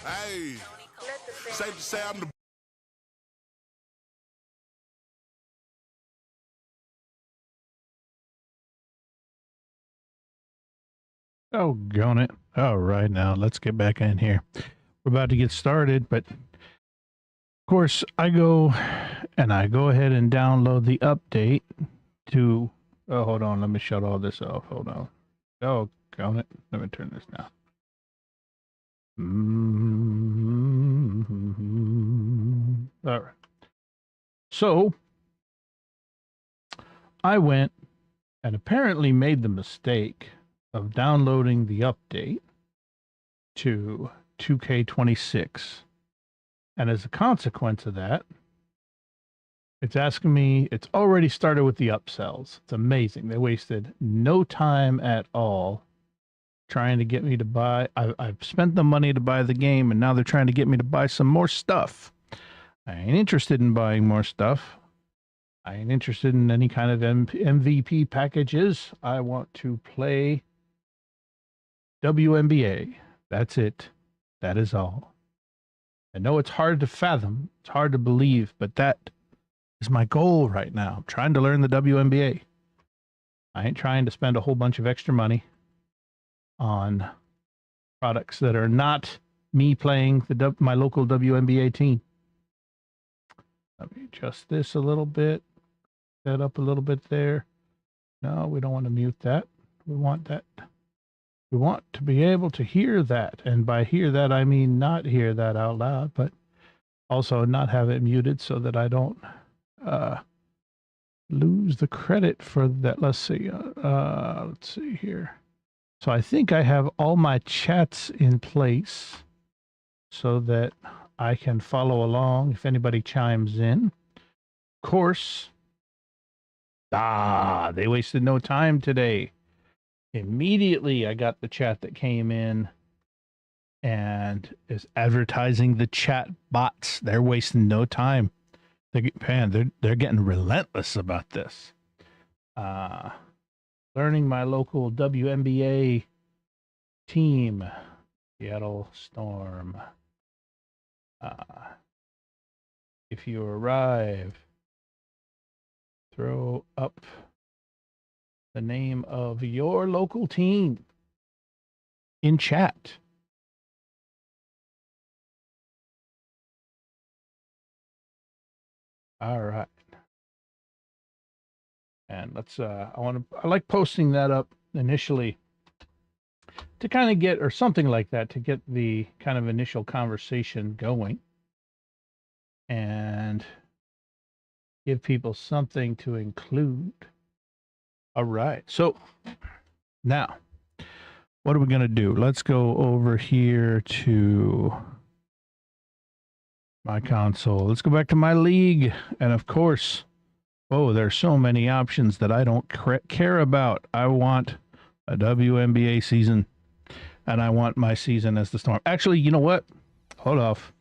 Hey, safe to say I'm the Oh, gone it. All right, now let's get back in here. We're about to get started, but of course, I go ahead and download the update to. Oh, hold on. Let me shut all this off. Hold on. Oh, gone it. Let me turn this down. All right. So I went and apparently made the mistake of downloading the update to 2K26. And as a consequence of that, it's asking me, it's already started with the upsells. It's amazing. They wasted no time at all trying to get me to buy. I've spent the money to buy the game, and now they're trying to get me to buy some more stuff. I ain't interested in buying more stuff. I ain't interested in any kind of MVP packages. I want to play WNBA. That's it. That is all. I know it's hard to fathom. It's hard to believe, but that is my goal right now. I'm trying to learn the WNBA. I ain't trying to spend a whole bunch of extra money on products that are not me playing my local WNBA team. Let me adjust this a little bit. That up a little bit there. No, we don't want to mute that. We want that. We want to be able to hear that. And by hear that, I mean not hear that out loud, but also not have it muted so that I don't lose the credit for that. Let's see here. So I think I have all my chats in place so that I can follow along if anybody chimes in. Of course, they wasted no time today. Immediately I got the chat that came in and is advertising the chat bots. They're wasting no time. They're getting relentless about this. Learning my local WNBA team, Seattle Storm. If you arrive, throw up the name of your local team in chat. All right. And let's I like posting that up initially to kind of get, or something like that, to get the kind of initial conversation going and give people something to include. All right. So now, what are we going to do? Let's go over here to my console. Let's go back to my league. And of course, oh, there's so many options that I don't care about. I want a WNBA season, and I want my season as the Storm. Actually, you know what? Hold off.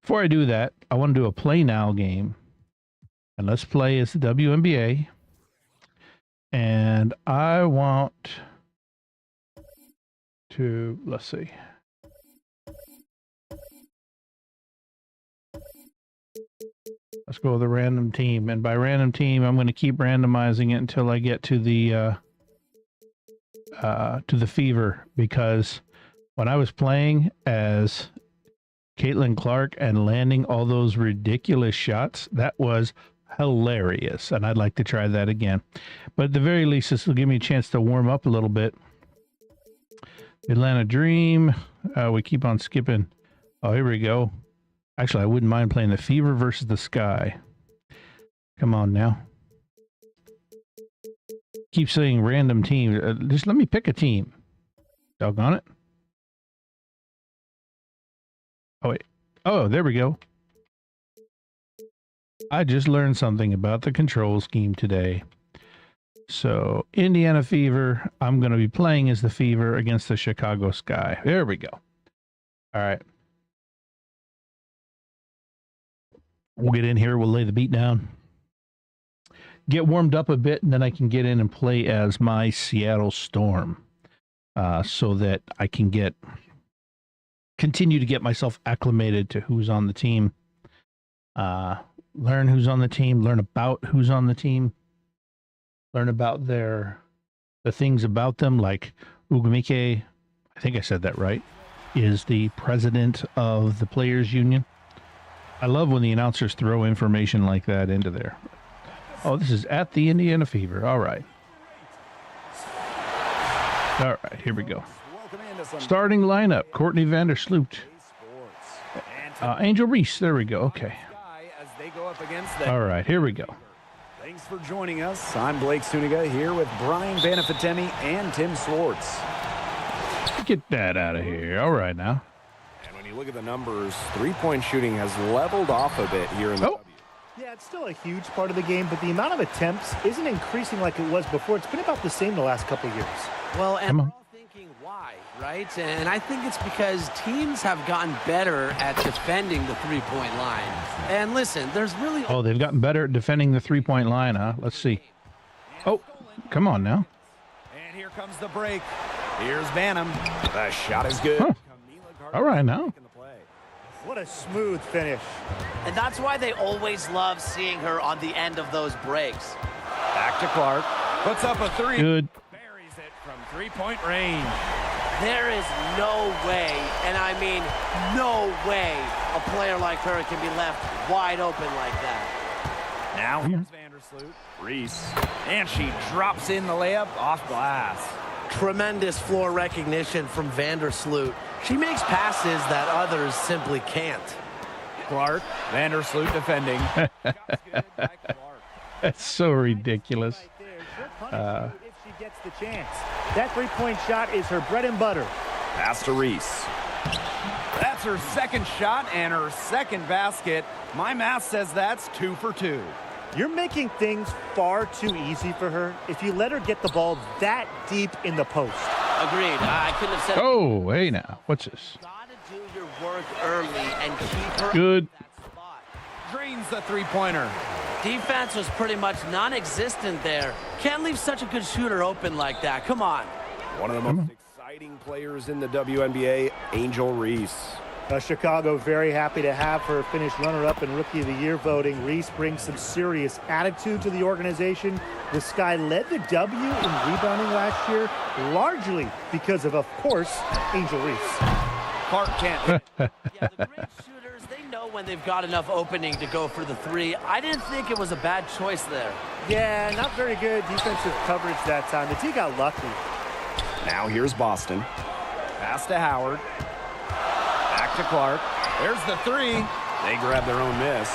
Before I do that, I want to do a play now game. And let's play as the WNBA. And I want to, let's see. Let's go with a random team. And by random team, I'm going to keep randomizing it until I get to the Fever, because when I was playing as Caitlin Clark and landing all those ridiculous shots, that was hilarious, and I'd like to try that again. But at the very least, this will give me a chance to warm up a little bit. Atlanta Dream. We keep on skipping. Oh, here we go. Actually, I wouldn't mind playing the Fever versus the Sky. Come on now. Keep saying random team. Just let me pick a team. Doggone it. Oh, wait. Oh, there we go. I just learned something about the control scheme today. So, Indiana Fever, I'm going to be playing as the Fever against the Chicago Sky. There we go. All right. We'll get in here. We'll lay the beat down. Get warmed up a bit, and then I can get in and play as my Seattle Storm so that I can get continue to get myself acclimated to who's on the team. Learn who's on the team, learn about who's on the team, learn about the things about them, like Ugumike, I think I said that right, is the president of the Players Union. I love when the announcers throw information like that into there. Oh, this is at the Indiana Fever. All right. All right, here we go. Starting lineup, Courtney Vandersloot. Angel Reese, there we go. Okay. All right, here we go. Thanks for joining us. I'm Blake Suniga here with Brian Banafitemi and Tim Swartz. Get that out of here. All right now. And when you look at the numbers, three-point shooting has leveled off a bit here in the W. Yeah, it's still a huge part of the game, but the amount of attempts isn't increasing like it was before. It's been about the same the last couple of years. Well, and we're all thinking why, right? And I think it's because teams have gotten better at defending the three-point line. And listen, there's really... Oh, they've gotten better at defending the three-point line, huh? Let's see. Oh, come on now. And here comes the break. Here's Banham. The shot is good. Huh. All right now. What a smooth finish. And that's why they always love seeing her on the end of those breaks. Back to Clark. Puts up a three. Good. Buries it from three-point range. There is no way, and I mean no way, a player like her can be left wide open like that. Now here's Vandersloot. Reese. And she drops in the layup off glass. Tremendous floor recognition from Vandersloot. She makes passes that others simply can't. Clark. Vandersloot defending. That's so ridiculous. If she gets the chance. That three-point shot is her bread and butter. Pass to Reese. That's her second shot and her second basket. My math says that's 2 for 2. You're making things far too easy for her if you let her get the ball that deep in the post. Agreed. I couldn't have said. Oh, hey now. What's this? Gotta do your work early and keep her Good. at that spot. Drains the three-pointer. Defense was pretty much non-existent there. Can't leave such a good shooter open like that. Come on. One of the most exciting players in the WNBA, Angel Reese. Chicago very happy to have her finish runner-up in Rookie of the Year voting. Reese brings some serious attitude to the organization. The Sky led the W in rebounding last year, largely because of course, Angel Reese. Clark can't. Yeah, the great shooters, they know when they've got enough opening to go for the three. I didn't think it was a bad choice there. Yeah, not very good defensive coverage that time. The D got lucky. Now here's Boston. Pass to Howard. Back to Clark. There's the three. They grab their own miss.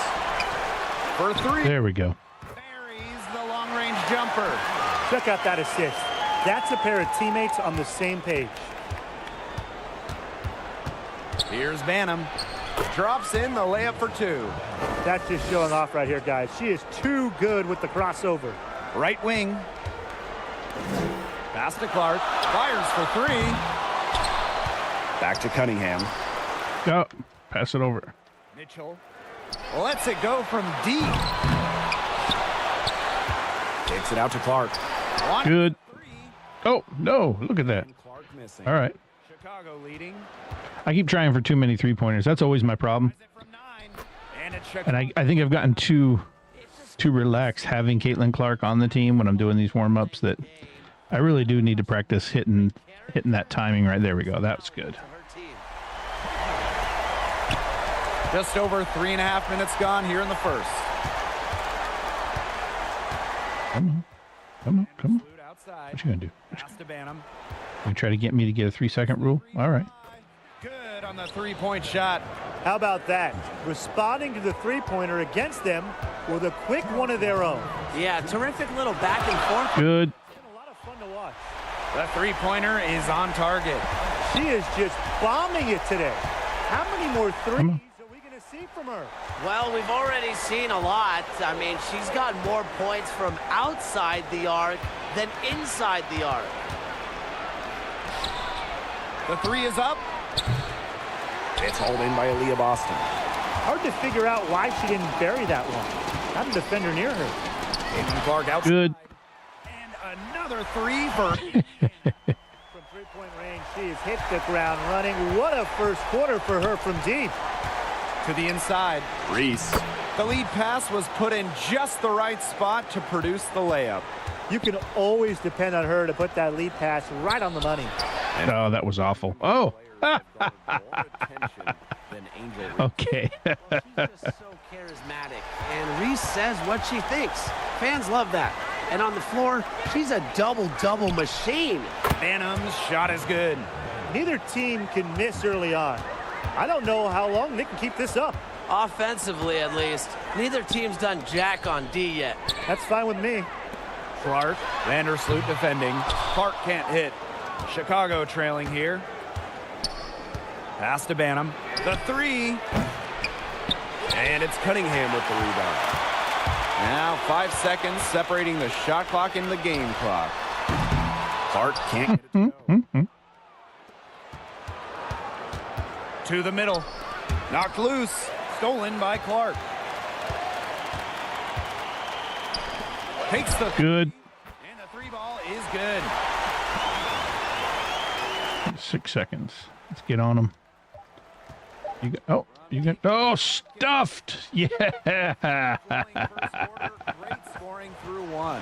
For three. There we go. Buries the long-range jumper. Check out that assist. That's a pair of teammates on the same page. Here's Banham. Drops in the layup for 2. That's just showing off right here, guys. She is too good with the crossover. Right wing. Pass to Clark. Fires for 3. Back to Cunningham. Go. Pass it over. Mitchell lets it go from deep. Takes it out to Clark. Good. Oh, no. Look at that. Clark missing. All right. Chicago leading. I keep trying for too many three-pointers. That's always my problem. And I think I've gotten too relaxed having Caitlin Clark on the team when I'm doing these warm-ups that I really do need to practice hitting that timing right there. We go. That's good. Just over 3.5 minutes gone here in the first. Come on. What you gonna do? Pass to Banham. You try to get me to get a 3-second rule? All right. Good on the three-point shot. How about that? Responding to the three-pointer against them with a quick one of their own. Yeah, terrific little back and forth. Good. It's been a lot of fun to watch. The three-pointer is on target. She is just bombing it today. How many more threes are we going to see from her? Well, we've already seen a lot. I mean, she's got more points from outside the arc than inside the arc. The three is up. It's hauled in by Aaliyah Boston. Hard to figure out why she didn't bury that one. Not a defender near her. Caitlin Clark out. Good. And another three for... From 3 three-point range. She has hit the ground running. What a first quarter for her from deep. To the inside, Reese. The lead pass was put in just the right spot to produce the layup. You can always depend on her to put that lead pass right on the money. Oh, that was awful. Oh. Okay. She's just so charismatic, and Reese says what she thinks. Fans love that. And on the floor, she's a double-double machine. Phantom's shot is good. Neither team can miss early on. I don't know how long they can keep this up. Offensively, at least. Neither team's done jack on D yet. That's fine with me. Clark, Vandersloot defending. Clark can't hit. Chicago trailing here. Pass to Banham. The three. And it's Cunningham with the rebound. Now 5 seconds separating the shot clock and the game clock. Clark can't get it to go. To the middle. Knocked loose. Stolen by Clark. Takes the Good. and the three ball is good. 6 seconds. Let's get on them. You got, oh, you got, oh, stuffed. Yeah. Great scoring through one.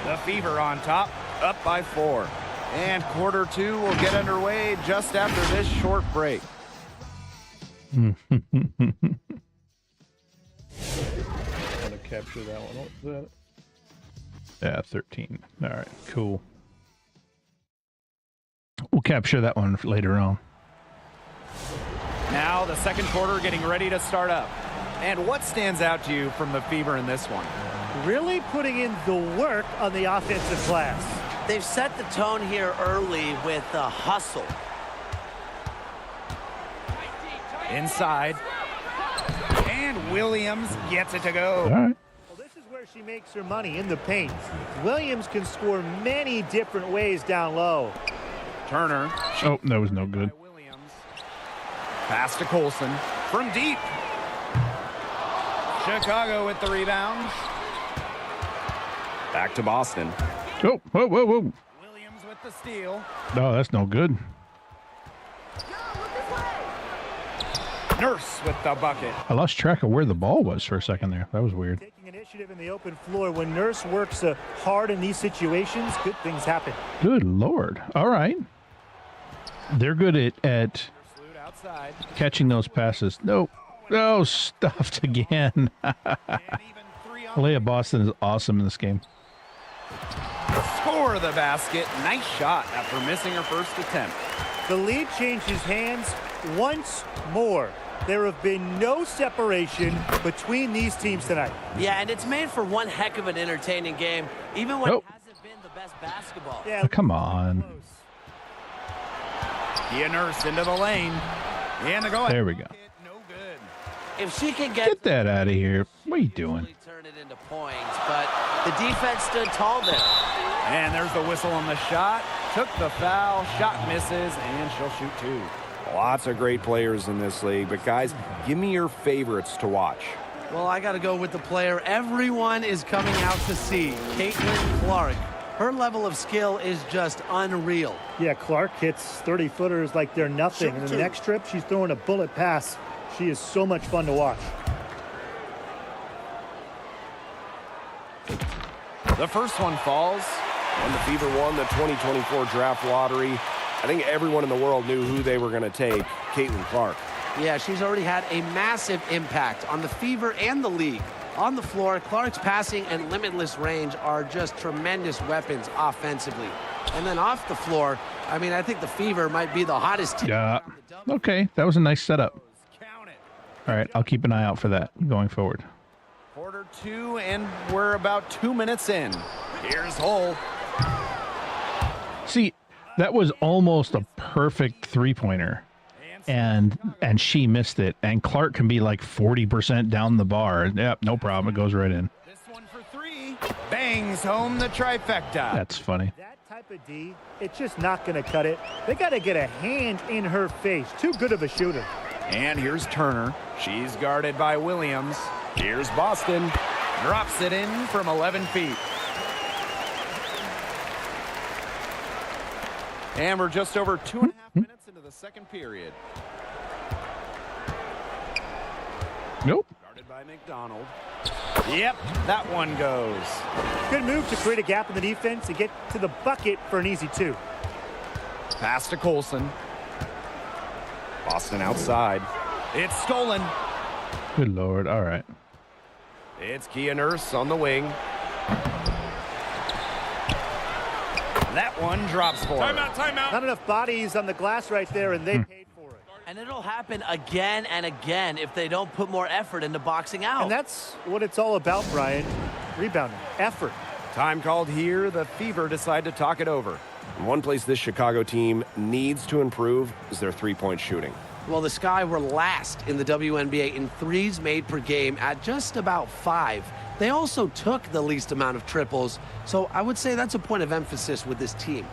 The Fever on top, up by 4. And quarter 2 will get underway just after this short break. Want to capture that one. What was that? Yeah, 13. All right, cool. We'll capture that one later on. Now the second quarter getting ready to start up. And what stands out to you from the Fever in this one? Really putting in the work on the offensive glass. They've set the tone here early with the hustle. Inside. And Williams gets it to go. All right. Well, this is where she makes her money, in the paint. Williams can score many different ways down low. Turner. Oh, that was no good. Williams. Pass to Colson from deep. Chicago with the rebound. Back to Boston. Oh, whoa, whoa, whoa. Williams with the steal. No, that's no good. Nurse with the bucket. I lost track of where the ball was for a second there. That was weird. Taking initiative in the open floor. When Nurse works hard in these situations, good things happen. Good Lord. All right. They're good at Outside. catching those passes. Nope. No, stuffed again. And even 3 on Leah Boston is awesome in this game. score the basket. Nice shot after missing her first attempt. The lead changes hands once more. There have been no separation between these teams tonight. Yeah, and it's made for one heck of an entertaining game, even when Nope. it hasn't been the best basketball. Yeah, Oh, come on. Kia Nurse into the lane. And the go ahead. There we go. No good. If she can get Get that out of here. What are you doing? really turn it into points, but the defense stood tall there. And there's the whistle on the shot. Took the foul. Shot misses. And she'll shoot 2. Lots of great players in this league. But, guys, give me your favorites to watch. Well, I got to go with the player everyone is coming out to see, Caitlin Clark. Her level of skill is just unreal. Yeah, Clark hits 30-footers like they're nothing. And the next trip, she's throwing a bullet pass. She is so much fun to watch. The first one falls. When the Fever won the 2024 draft lottery, I think everyone in the world knew who they were going to take, Caitlin Clark. Yeah, she's already had a massive impact on the Fever and the league. On the floor, Clark's passing and limitless range are just tremendous weapons offensively. And then off the floor, I mean, I think the Fever might be the hottest team. Yeah. Okay, that was a nice setup. Count it. All right, I'll keep an eye out for that going forward. Quarter 2, and we're about 2 minutes in. Here's Hull. See, that was almost a perfect three-pointer, and she missed it. And Clark can be like 40% down the bar. Yep, no problem. It goes right in. This one for 3. Bangs home the trifecta. That's funny. That type of D, it's just not going to cut it. They got to get a hand in her face. Too good of a shooter. And here's Turner. She's guarded by Williams. Here's Boston. Drops it in from 11 feet. And we're just over 2.5 minutes into the second period. Nope. Guarded by McDonald. Yep, that one goes. Good move to create a gap in the defense and get to the bucket for an easy 2. Pass to Colson. Boston outside. It's stolen. Good Lord. All right. It's Kia Nurse on the wing. That one drops for her. Timeout. Not enough bodies on the glass right there, and they paid for it. And it'll happen again and again if they don't put more effort into boxing out. And that's what it's all about, Brian. Rebounding, effort. Time called here. The Fever decide to talk it over. One place this Chicago team needs to improve is their three-point shooting. Well, the Sky were last in the WNBA in threes made per game at just about 5. They also took the least amount of triples, so I would say that's a point of emphasis with this team.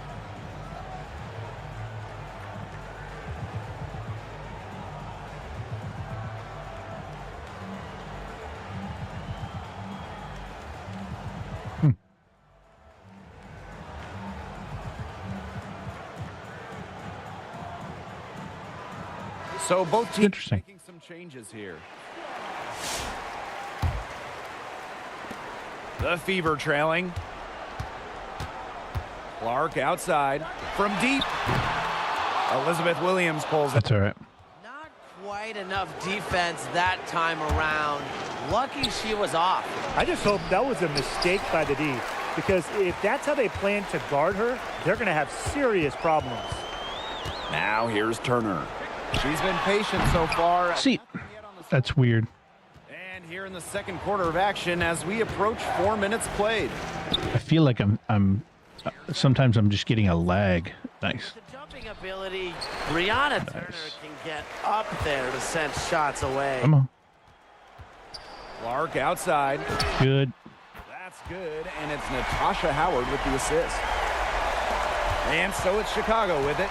So both teams Interesting. making some changes here. The Fever trailing. Clark outside from deep. Elizabeth Williams pulls it. That's all right. Not quite enough defense that time around. Lucky she was off. I just hope that was a mistake by the D, because if that's how they plan to guard her, they're going to have serious problems. Now here's Turner. She's been patient so far. See, that's weird. And here in the second quarter of action as we approach 4 minutes played. I feel like sometimes I'm just getting a lag. Nice. The jumping ability, Brianna Turner can get up there to send shots away. Come on. Clark outside. Good. That's good, and it's Natasha Howard with the assist. And so it's Chicago with it.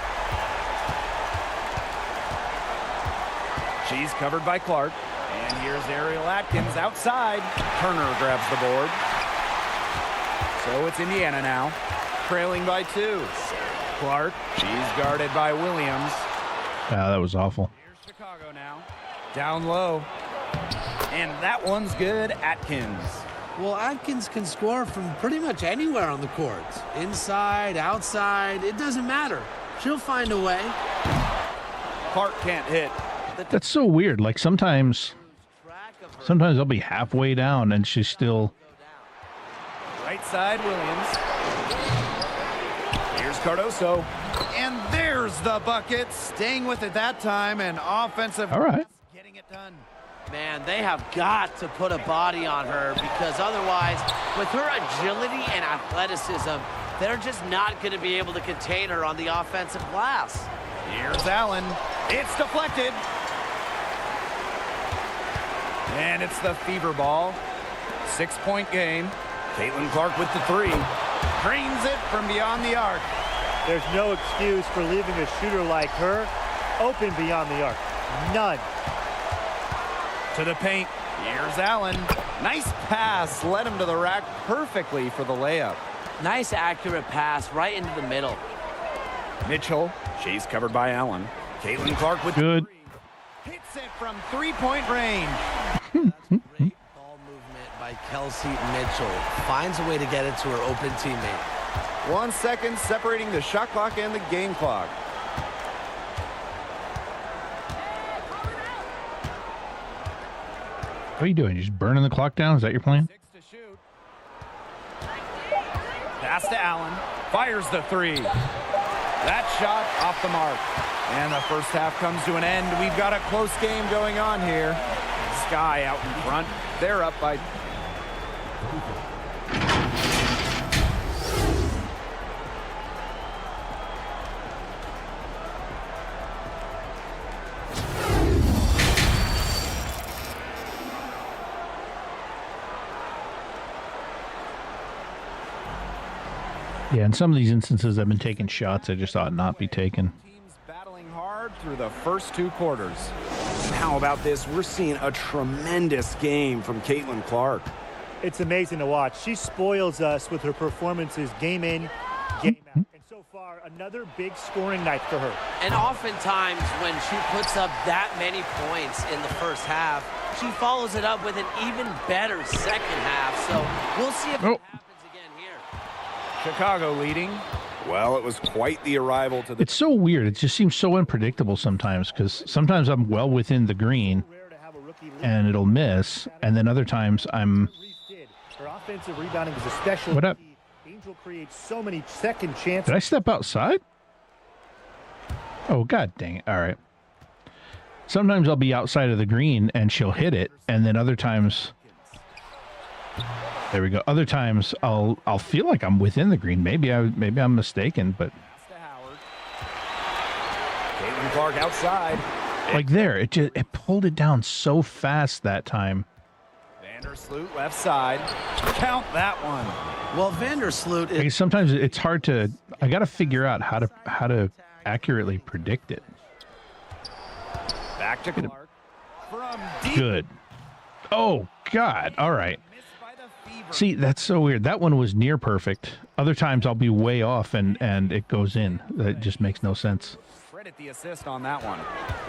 She's covered by Clark. And here's Ariel Atkins outside. Turner grabs the board. So it's Indiana now, trailing by 2. Clark, she's guarded by Williams. Wow, that was awful. Here's Chicago now, down low. And that one's good, Atkins. Well, Atkins can score from pretty much anywhere on the court. Inside, outside, it doesn't matter. She'll find a way. Clark can't hit. That's so weird. Like sometimes I'll be halfway down and she's still. Right side, Williams. Here's Cardoso. And there's the bucket. Staying with it that time, and offensive. All right. Getting it done. Man, they have got to put a body on her, because otherwise, with her agility and athleticism, they're just not going to be able to contain her on the offensive glass. Here's Allen. It's deflected. And it's the Fever ball. 6-point game. Caitlin Clark with the 3. Drains it from beyond the arc. There's no excuse for leaving a shooter like her open beyond the arc. None. To the paint. Here's Allen. Nice pass. Led him to the rack perfectly for the layup. Nice accurate pass right into the middle. Mitchell. She's covered by Allen. Caitlin Clark with Good. the 3. Hits it from 3-point range. Great ball movement by Kelsey Mitchell. Finds a way to get it to her open teammate. 1 second separating the shot clock and the game clock. What are you doing? You just burning the clock down? Is that your plan? 6 to shoot. Pass to Allen. Fires the 3. That shot off the mark. And the first half comes to an end. We've got a close game going on here. Sky out in front. They're up by... Yeah, in some of these instances, I've been taking shots I just ought not be taken. Teams battling hard through the first 2 quarters. And how about this? We're seeing a tremendous game from Caitlin Clark. It's amazing to watch. She spoils us with her performances game in, game out. And so So far, another big scoring night for her. And oftentimes when she puts up that many points in the first half, she follows it up with an even better second half. So we'll see if it happens again here. Chicago leading. Well, it was quite the arrival to the... It's so weird. It just seems so unpredictable sometimes, because sometimes I'm well within the green and it'll miss, and then other times I'm... Her offensive rebounding is especially... What up? Angel creates so many second chances. Did I step outside? Oh, god dang it. All right. Sometimes I'll be outside of the green and she'll hit it, and then other times... There we go. Other times I'll feel like I'm within the green. Maybe I'm mistaken, but Caitlin Clark outside. like there, it pulled it down so fast that time. Vandersloot left side. Count that one. Well, Vandersloot is... Like sometimes it's hard to. I got to figure out how to accurately predict it. Back to Clark. From deep. Good. Oh God. All right. See, that's so weird. That one was near perfect. Other times I'll be way off and it goes in. That just makes no sense. Credit the assist on that one.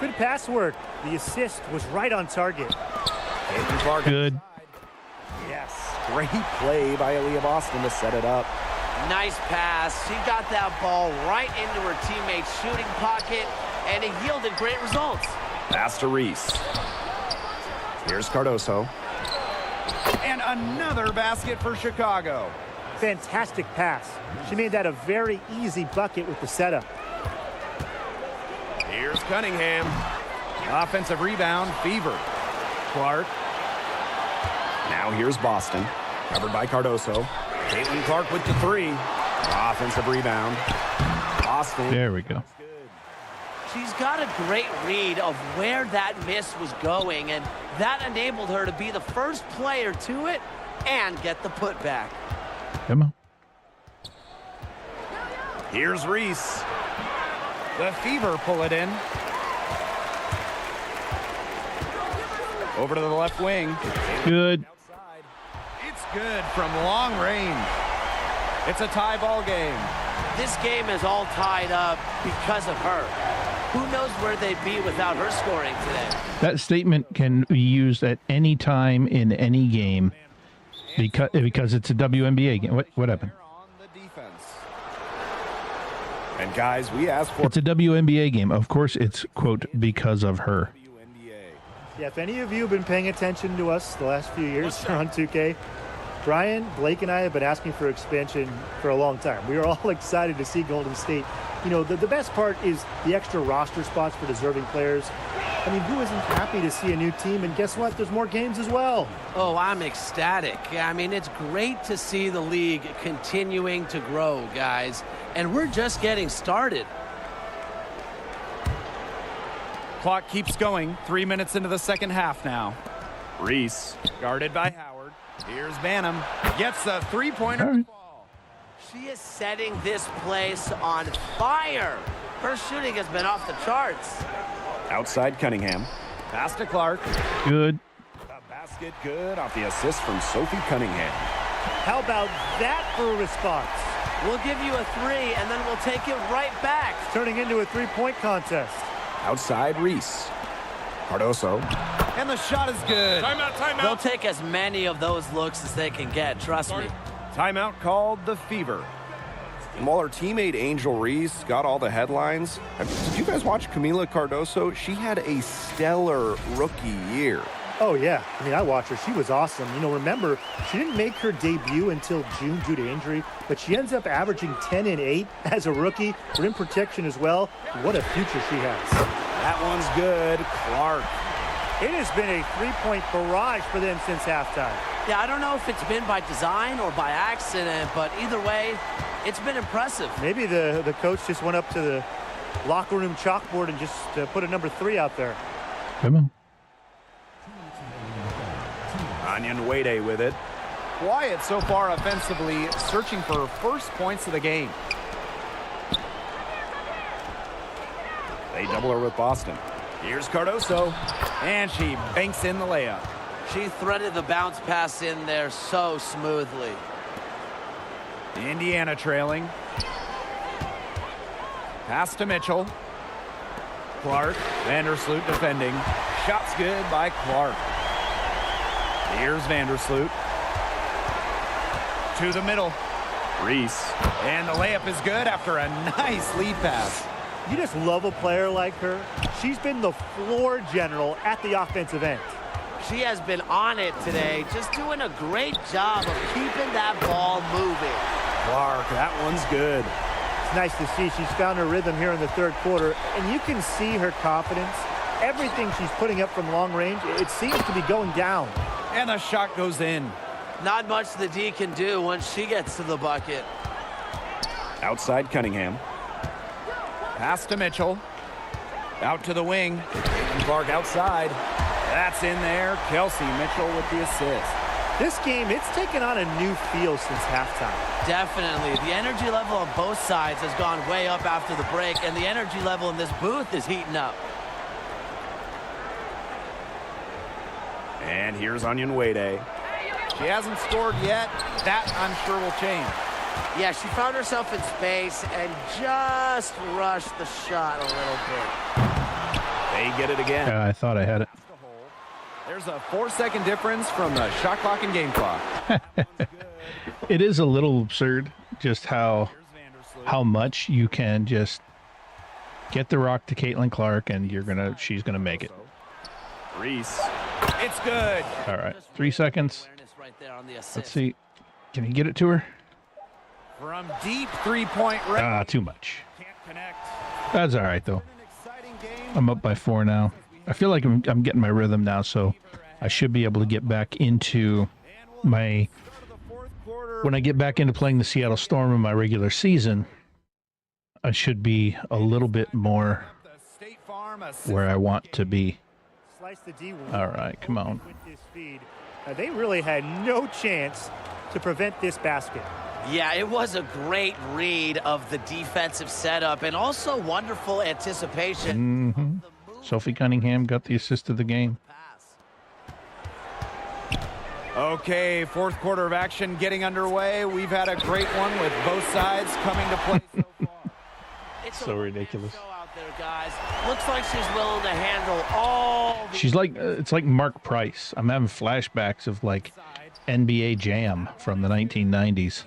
Good pass work. The assist was right on target. Caitlin Clark. Good. Yes. Great play by Aaliyah Boston to set it up. Nice pass. She got that ball right into her teammate's shooting pocket, and it yielded great results. Pass to Reese. Here's Cardoso. And another basket for Chicago. Fantastic pass. She made that a very easy bucket with the setup. Here's Cunningham. Offensive rebound, Fever. Clark. Now here's Boston. Covered by Cardoso. Caitlin Clark with the three. Offensive rebound. Boston. There we go. She's got a great read of where that miss was going, and that enabled her to be the first player to it and get the putback. Come on. Here's Reese. The Fever pull it in. Over to the left wing. Good. It's good from long range. It's a tie ball game. This game is all tied up because of her. Who knows where they'd be without her scoring today? That statement can be used at any time in any game because it's a WNBA game. What happened? On the defense. And guys, we asked for... It's a WNBA game. Of course, it's, quote, because of her. WNBA. Yeah, if any of you have been paying attention to us the last few years on 2K, Brian, Blake, and I have been asking for expansion for a long time. We are all excited to see Golden State. You know, the best part is the extra roster spots for deserving players. I mean, who isn't happy to see a new team? And guess what? There's more games as well. Oh, I'm ecstatic. I mean, it's great to see the league continuing to grow, guys. And we're just getting started. Clock keeps going. 3 minutes into the second half now. Reese. Guarded by Howard. Here's Banham. Gets a three-pointer. All right. She is setting this place on fire. Her shooting has been off the charts. Outside Cunningham. Pass to Clark. Good. The basket good off the assist from Sophie Cunningham. How about that for a response? We'll give you a three, and then we'll take it right back. Turning into a three-point contest. Outside Reese. Cardoso. And the shot is good. They'll take as many of those looks as they can get, trust me. Timeout called the Fever. And while her teammate Angel Reese got all the headlines, did you guys watch Camila Cardoso? She had a stellar rookie year. Oh, yeah. I mean, I watched her. She was awesome. You know, remember, she didn't make her debut until June due to injury, but she ends up averaging 10 and 8 as a rookie. Rim protection as well. What a future she has. That one's good. Clark. It has been a three-point barrage for them since halftime. Yeah, I don't know if it's been by design or by accident, but either way, it's been impressive. Maybe the coach just went up to the locker room chalkboard and just put a number 3 out there. Come on. Anya Nwede with it. Quiet so far offensively, searching for first points of the game. They double her with Boston. Here's Cardoso. And she banks in the layup. She threaded the bounce pass in there so smoothly. Indiana trailing. Pass to Mitchell. Clark. Vandersloot defending. Shot's good by Clark. Here's Vandersloot. To the middle. Reese. And the layup is good after a nice lead pass. You just love a player like her. She's been the floor general at the offensive end. She has been on it today, just doing a great job of keeping that ball moving. Clark, that one's good. It's nice to see she's found her rhythm here in the third quarter, and you can see her confidence. Everything she's putting up from long range, it seems to be going down. And the shot goes in. Not much the D can do once she gets to the bucket. Outside Cunningham. Pass to Mitchell. Out to the wing. And Clark outside. That's in there. Kelsey Mitchell with the assist. This game, it's taken on a new feel since halftime. Definitely. The energy level on both sides has gone way up after the break, and the energy level in this booth is heating up. And here's Onion Wade. She hasn't scored yet. That, I'm sure, will change. Yeah, she found herself in space and just rushed the shot a little bit. They get it again. I thought I had it. There's a 4-second difference from the shot clock and game clock. It is a little absurd just how much you can just get the rock to Caitlin Clark and she's gonna make it. Reese. It's good. All right, 3 seconds. Right there on the assist. Let's see. Can you get it to her? From deep three-point range. Ah, too much. Can't connect. That's all right though. An exciting game. I'm up by 4 now. I feel like I'm getting my rhythm now, so I should be able to get back into my. When I get back into playing the Seattle Storm in my regular season, I should be a little bit more where I want to be. All right, come on. They really had no chance to prevent this basket. Yeah, it was a great read of the defensive setup and also wonderful anticipation. Mm-hmm. Sophie Cunningham got the assist of the game. Okay, fourth quarter of action getting underway. We've had a great one with both sides coming to play so far. It's So ridiculous. show out there, guys. Looks like she's willing to handle all. She's like, it's like Mark Price. I'm having flashbacks of like NBA Jam from the 1990s.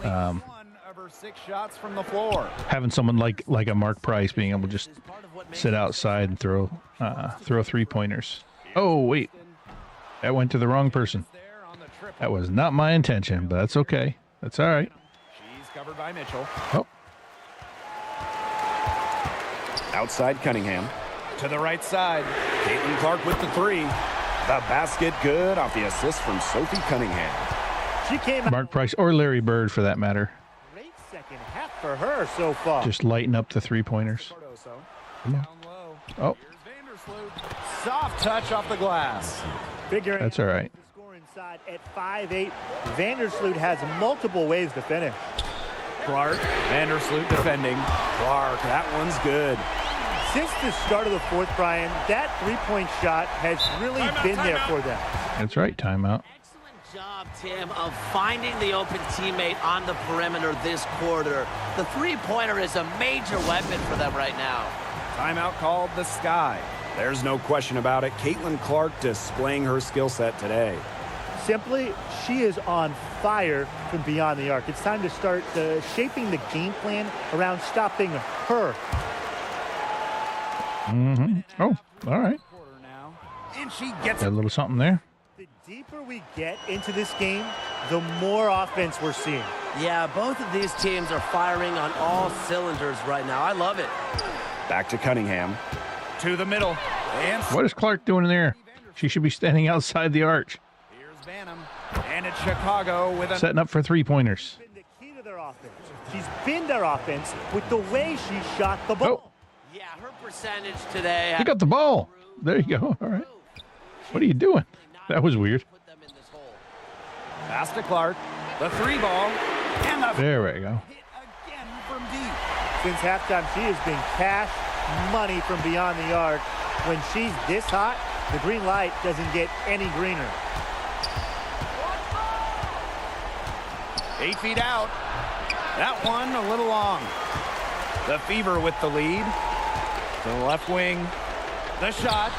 One of her 6 shots from the floor. Having someone like a Mark Price being able to just sit outside and throw 3-pointers. Oh wait, that went to the wrong person. That was not my intention, but that's okay. That's all right. She's covered by Mitchell. Oh, Outside Cunningham. To the right side. Caitlin Clark with the 3. The basket good off the assist from Sophie Cunningham. She came out. Mark Price or Larry Bird for that matter. Great second half for her so far. Just lighten up the 3-pointers. Come on. Down low. Oh, Here's Vandersloot. Soft touch off the glass. Figuring that's all right. out the score inside at 5'8". Vandersloot has multiple ways to finish. Clark. Vandersloot defending. Clark, that one's good. Since the start of the fourth, Brian, that three-point shot has really been there for them. That's right. Timeout. Excellent job, Tim, of finding the open teammate on the perimeter this quarter. The three-pointer is a major weapon for them right now. Timeout called the Sky. There's no question about it. Caitlin Clark displaying her skill set today. Simply, she is on fire from beyond the arc. It's time to start shaping the game plan around stopping her. Mm-hmm. Oh, all right. And she gets Got a little something there. The deeper we get into this game, the more offense we're seeing. Yeah, both of these teams are firing on all cylinders right now. I love it. Back to Cunningham. to the middle. And What is Clark doing there? She should be standing outside the arch, here's Banham. And it's Chicago with a setting up for 3-pointers. Been the key to their offense. She's been their offense with the way she shot the ball. Oh, Yeah, her percentage today. pick up the ball. There you go. All right. What are you doing? That was weird. Put them in this hole. pass to Clark. The 3 ball. And the There we go. hit again from deep. Since halftime, she has been cash money from beyond the arc. When she's this hot, the green light doesn't get any greener. 8 feet out. That one a little long. The Fever with the lead. To the left wing. The shot.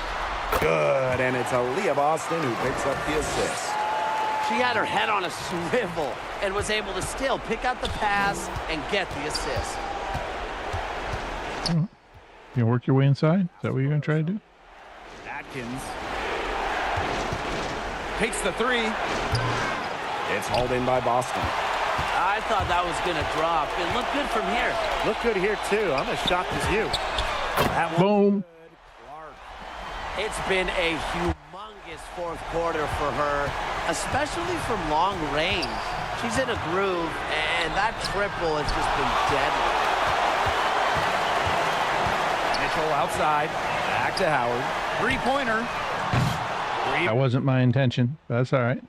Good, and it's Aaliyah Boston who picks up the assist. She had her head on a swivel and was able to still pick out the pass and get the assist. You work your way inside? Is that what you're going to try to do? Atkins takes the three. It's hauled in by Boston. I thought that was going to drop. It looked good from here. Look good here, too. I'm as shocked as you. That one Boom. It's been a humongous fourth quarter for her, especially from long range. She's in a groove, and that triple has just been deadly. Mitchell outside. Back to Howard. Three-pointer. That wasn't my intention, but that's all right.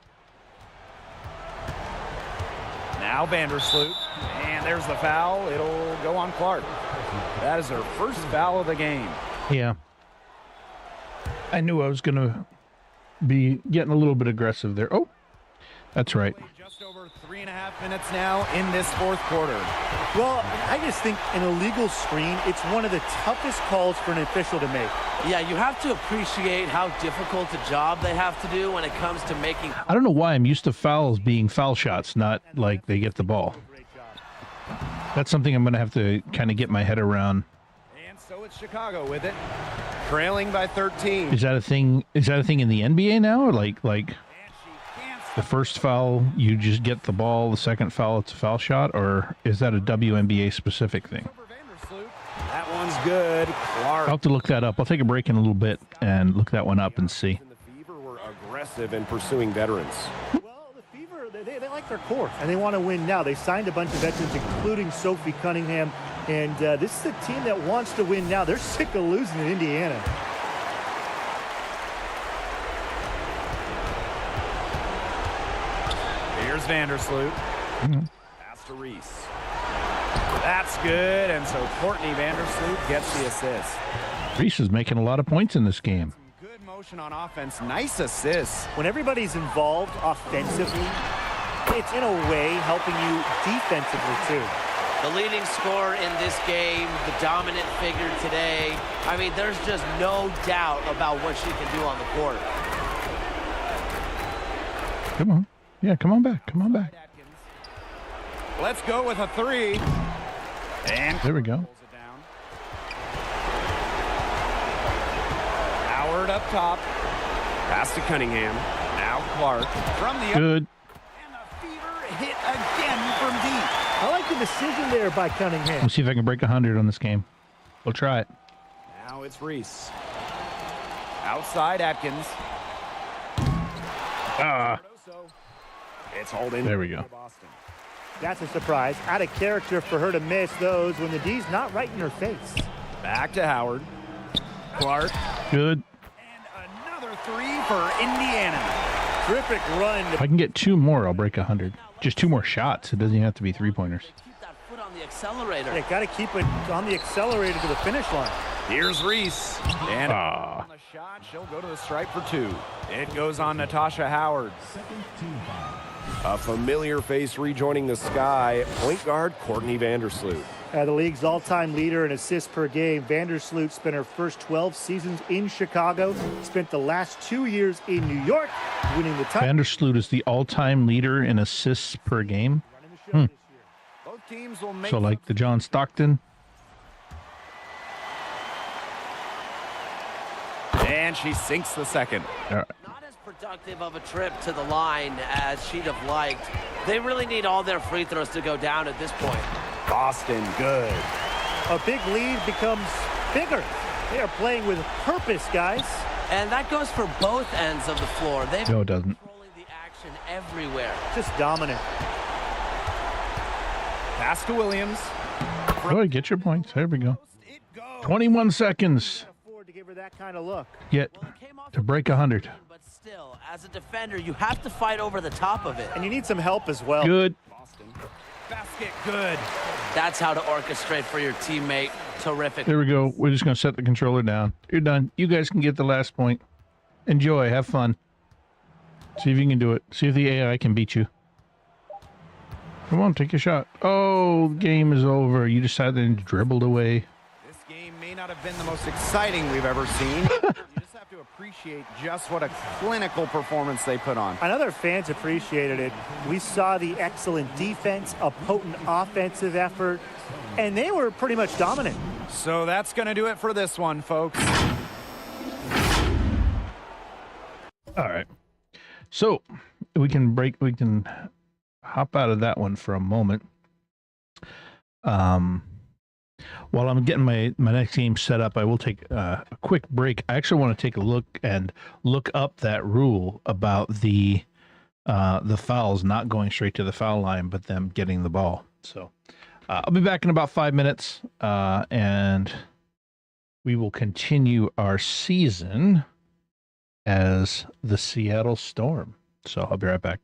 Now Vandersloot. And there's the foul. It'll go on Clark. That is her first foul of the game. Yeah. I knew I was going to be getting a little bit aggressive there. Oh, that's right. Just over 3.5 minutes now in this fourth quarter. Well, I just think an illegal screen, it's one of the toughest calls for an official to make. Yeah, you have to appreciate how difficult a job they have to do when it comes to making... I don't know why I'm used to fouls being foul shots, not like they get the ball. That's something I'm going to have to kind of get my head around. And so it's Chicago with it. Trailing by 13. Is that a thing? Is that a thing in the NBA now? Or like the first foul, you just get the ball. The second foul, it's a foul shot, or is that a WNBA specific thing? That one's good. Clark. I'll have to look that up. I'll take a break in a little bit and look that one up and see. The Fever were aggressive in pursuing veterans. Well, the Fever, they like their core, and they want to win now. They signed a bunch of veterans, including Sophie Cunningham, and this is a team that wants to win now. They're sick of losing in Indiana. Here's Vandersloot. Pass to Reese. That's good, and so Courtney Vandersloot gets the assist. Reese is making a lot of points in this game. Good motion on offense. Nice assist. When everybody's involved offensively, it's in a way helping you defensively too. The leading scorer in this game, the dominant figure today. I mean, there's just no doubt about what she can do on the court. Come on. Yeah, come on back. Come on back. Let's go with a three. And There we go. pulls it down. Howard up top. Pass to Cunningham. Now Clark from the Good. and the Fever hit again from deep. I like the decision there by Cunningham. Let's see if I can break 100 on this game. We'll try it. Now it's Reese. Outside Atkins. Ah, It's hauled in. there we go. Boston. That's a surprise. Out of character for her to miss those when the D's not right in her face. Back to Howard. Clark. Good. And another three for Indiana. Terrific run. If I can get two more, I'll break 100. Just two more shots. It doesn't even have to be three-pointers. Keep that foot on the accelerator. They got to keep it on the accelerator to the finish line. Here's Reese. And Ah. on the shot, she'll go to the stripe for two. It goes on Natasha Howard. A familiar face rejoining the sky. Point guard Courtney Vandersloot. The league's all-time leader in assists per game. Vandersloot spent her first 12 seasons in Chicago, spent the last 2 years in New York, winning the title. Vandersloot is the all-time leader in assists per game. Both teams will make So like the John Stockton. and she sinks the second. Not as productive of a trip to the line as she'd have liked. They really need all their free throws to go down at this point. Boston, good. A big lead becomes bigger. They are playing with purpose, guys. And that goes for both ends of the floor. They've No, it doesn't. controlling the action everywhere. Just dominant. Pass to Williams. Go ahead, get your points. There we go. It goes. 21 seconds. Afford to give her that kind of look. Get Came off to break 100. but still, as a defender, you have to fight over the top of it. And you need some help as well. Good. Boston. Basket, good. That's how to orchestrate for your teammate. Terrific. There we go. We're just going to set the controller down. You're done. You guys can get the last point. Enjoy. Have fun. See if you can do it. See if the AI can beat you. Come on, take a shot. Oh, game is over. You just sat there and dribbled away. This game may not have been the most exciting we've ever seen. You just have to appreciate just what a clinical performance they put on. I know their fans appreciated it. We saw the excellent defense, a potent offensive effort, and they were pretty much dominant. So that's going to do it for this one, folks. All right. So we can hop out of that one for a moment. While I'm getting my next game set up, I will take a quick break. I actually want to take a look up that rule about the fouls not going straight to the foul line, but them getting the ball. So I'll be back in about 5 minutes, and we will continue our season as the Seattle Storm. So I'll be right back.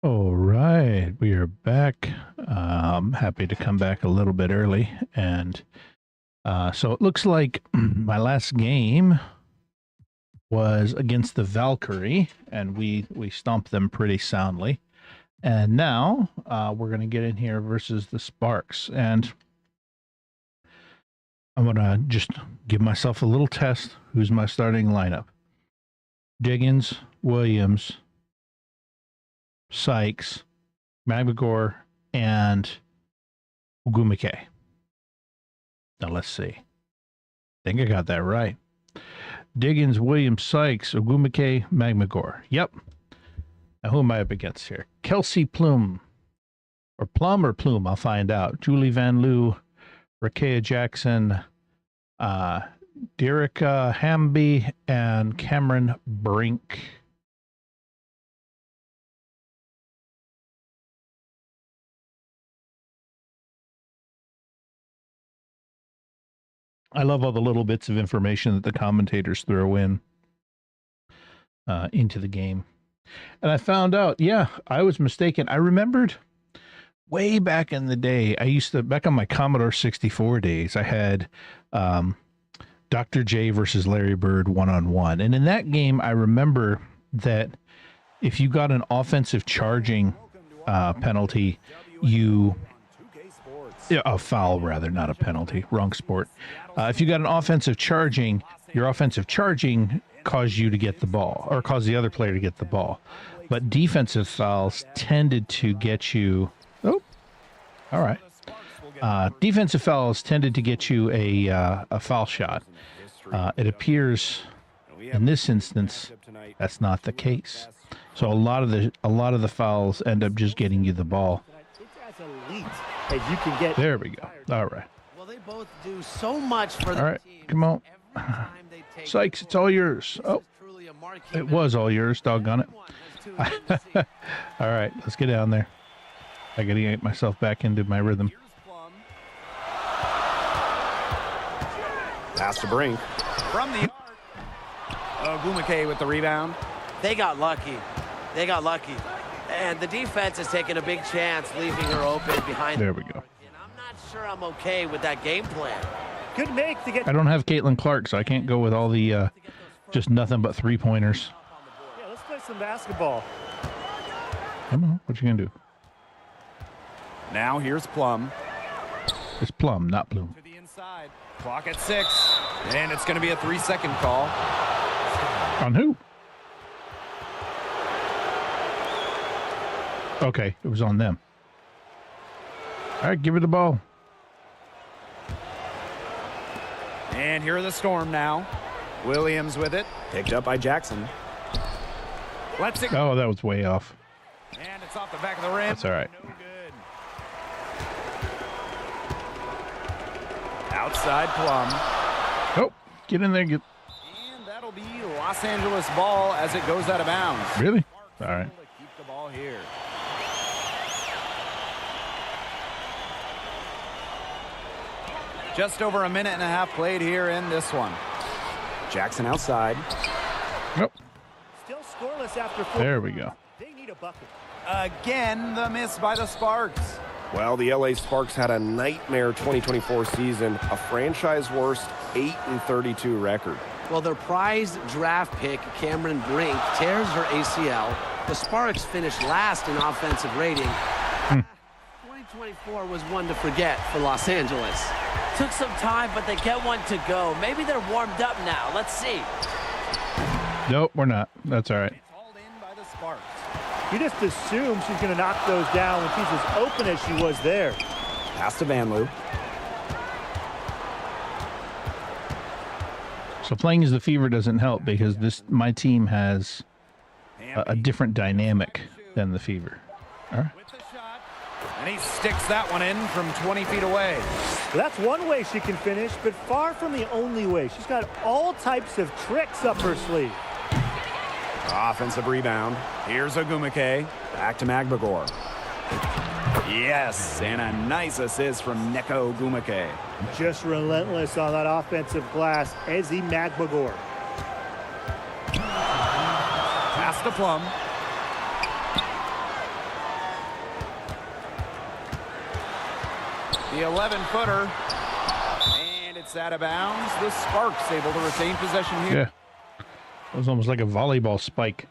All right, we are back. Happy to come back a little bit early. And so it looks like my last game was against the Valkyrie, and we stomped them pretty soundly. And now we're going to get in here versus the Sparks. And I'm going to just give myself a little test. Who's my starting lineup? Diggins, Williams, Sykes, Magagor, and Ogumike. Now let's see. I think I got that right. Diggins, Williams, Sykes, Ogumike, Magagor. Yep. Now who am I up against here? Kelsey Plum. Or Plum or Plume, I'll find out. Julie Van Loo, Rakea Jackson, Derica Hamby, and Cameron Brink. I love all the little bits of information that the commentators throw in into the game. And I found out, yeah, I was mistaken. I remembered way back in the day, back on my Commodore 64 days, I had Dr. J versus Larry Bird one-on-one. And in that game, I remember that if you got an offensive charging penalty, a foul rather, not a penalty, wrong sport. If you got an offensive charging, your offensive charging caused you to get the ball, or caused the other player to get the ball. But defensive fouls tended to get you, all right. Defensive fouls tended to get you a foul shot. It appears in this instance that's not the case. So a lot of the fouls end up just getting you the ball. As you can get. There we go. All right. Well, they both do so much for the All right. team. Come on. Sykes, it's all yours. Oh, it was all yours. Doggone it. All right. Let's get down there. I got to get myself back into my rhythm. Pass to Brink. From the arc. Ogumike with the rebound. They got lucky. And the defense is taking a big chance, leaving her open behind. There we go. And I'm not sure I'm okay with that game plan. Good make to get. I don't have Caitlin Clark, so I can't go with all the just nothing but 3-pointers. Yeah, let's play some basketball. Come on. What you going to do? Now here's Plum. It's Plum, not Bloom. To the inside. Clock at 6. And it's going to be a 3-second call. On who? Okay, it was on them. All right, give her the ball. And here are the Storm now. Williams with it. Picked up by Jackson. Let's it. Oh, that was way off. And it's off the back of the rim. That's all right. No good. Outside Plum. Oh, get in there. Get. And that'll be Los Angeles ball as it goes out of bounds. Really? All right. Keep the ball here. Just over a minute and a half played here in this one. Jackson outside. Nope. Still scoreless after 4. There we go. They need a bucket. Again, the miss by the Sparks. Well, the LA Sparks had a nightmare 2024 season, a franchise worst 8-32 record. Well, their prized draft pick, Cameron Brink, tears her ACL. The Sparks finished last in offensive rating. 2024 was one to forget for Los Angeles. Took some time, but they get one to go. Maybe they're warmed up now. Let's see. Nope, we're not. That's all right. It's hauled in by the Sparks. You just assume she's going to knock those down when she's as open as she was there. Pass to Van Loo. So playing as the Fever doesn't help because my team has a different dynamic than the Fever. All right. With the shot. And he sticks that one in from 20 feet away. Well, that's one way she can finish, but far from the only way. She's got all types of tricks up her sleeve. Offensive rebound. Here's Ogumike. Back to Magbagor. Yes, and a nice assist from Neko Ogumike. Just relentless on that offensive glass, Ezzy Magbagor. Pass to Plum. The 11-footer. And it's out of bounds. The Sparks able to retain possession here. Yeah. It was almost like a volleyball spike.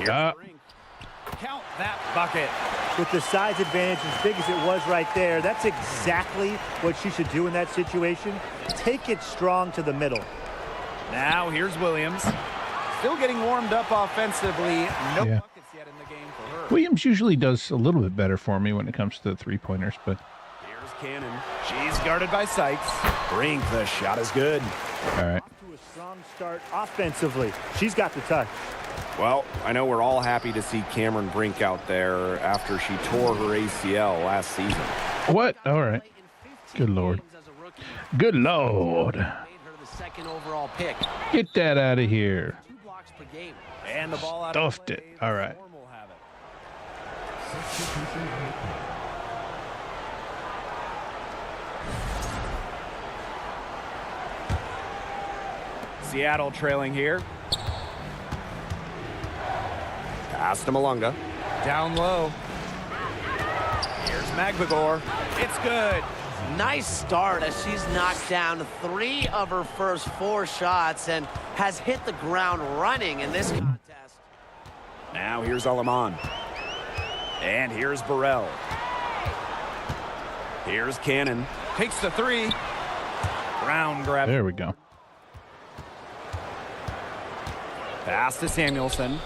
Count that bucket. With the size advantage as big as it was right there, that's exactly what she should do in that situation. Take it strong to the middle. Now here's Williams. Still getting warmed up offensively. No buckets yet in the game for her. Williams usually does a little bit better for me when it comes to the three-pointers, but here's Cannon. She's guarded by Sykes. Brink, the shot is good. all right. To a strong start offensively. She's got the touch. Well, I know we're all happy to see Cameron Brink out there after she tore her ACL last season. What? All right. Good Lord. Good Lord. Made her the second overall pick. Get that out of here. 2 blocks per game. And the ball out Stuffed of it. play. All right. Storm will have it. Seattle trailing here. Pass to Malunga. Down low. Here's Magbagor. It's good. Nice start as she's knocked down 3 of her first 4 shots and has hit the ground running in this contest. Now here's Alaman. And here's Burrell. Here's Cannon. Takes the 3. Brown grabs. There we go. Pass to Samuelson.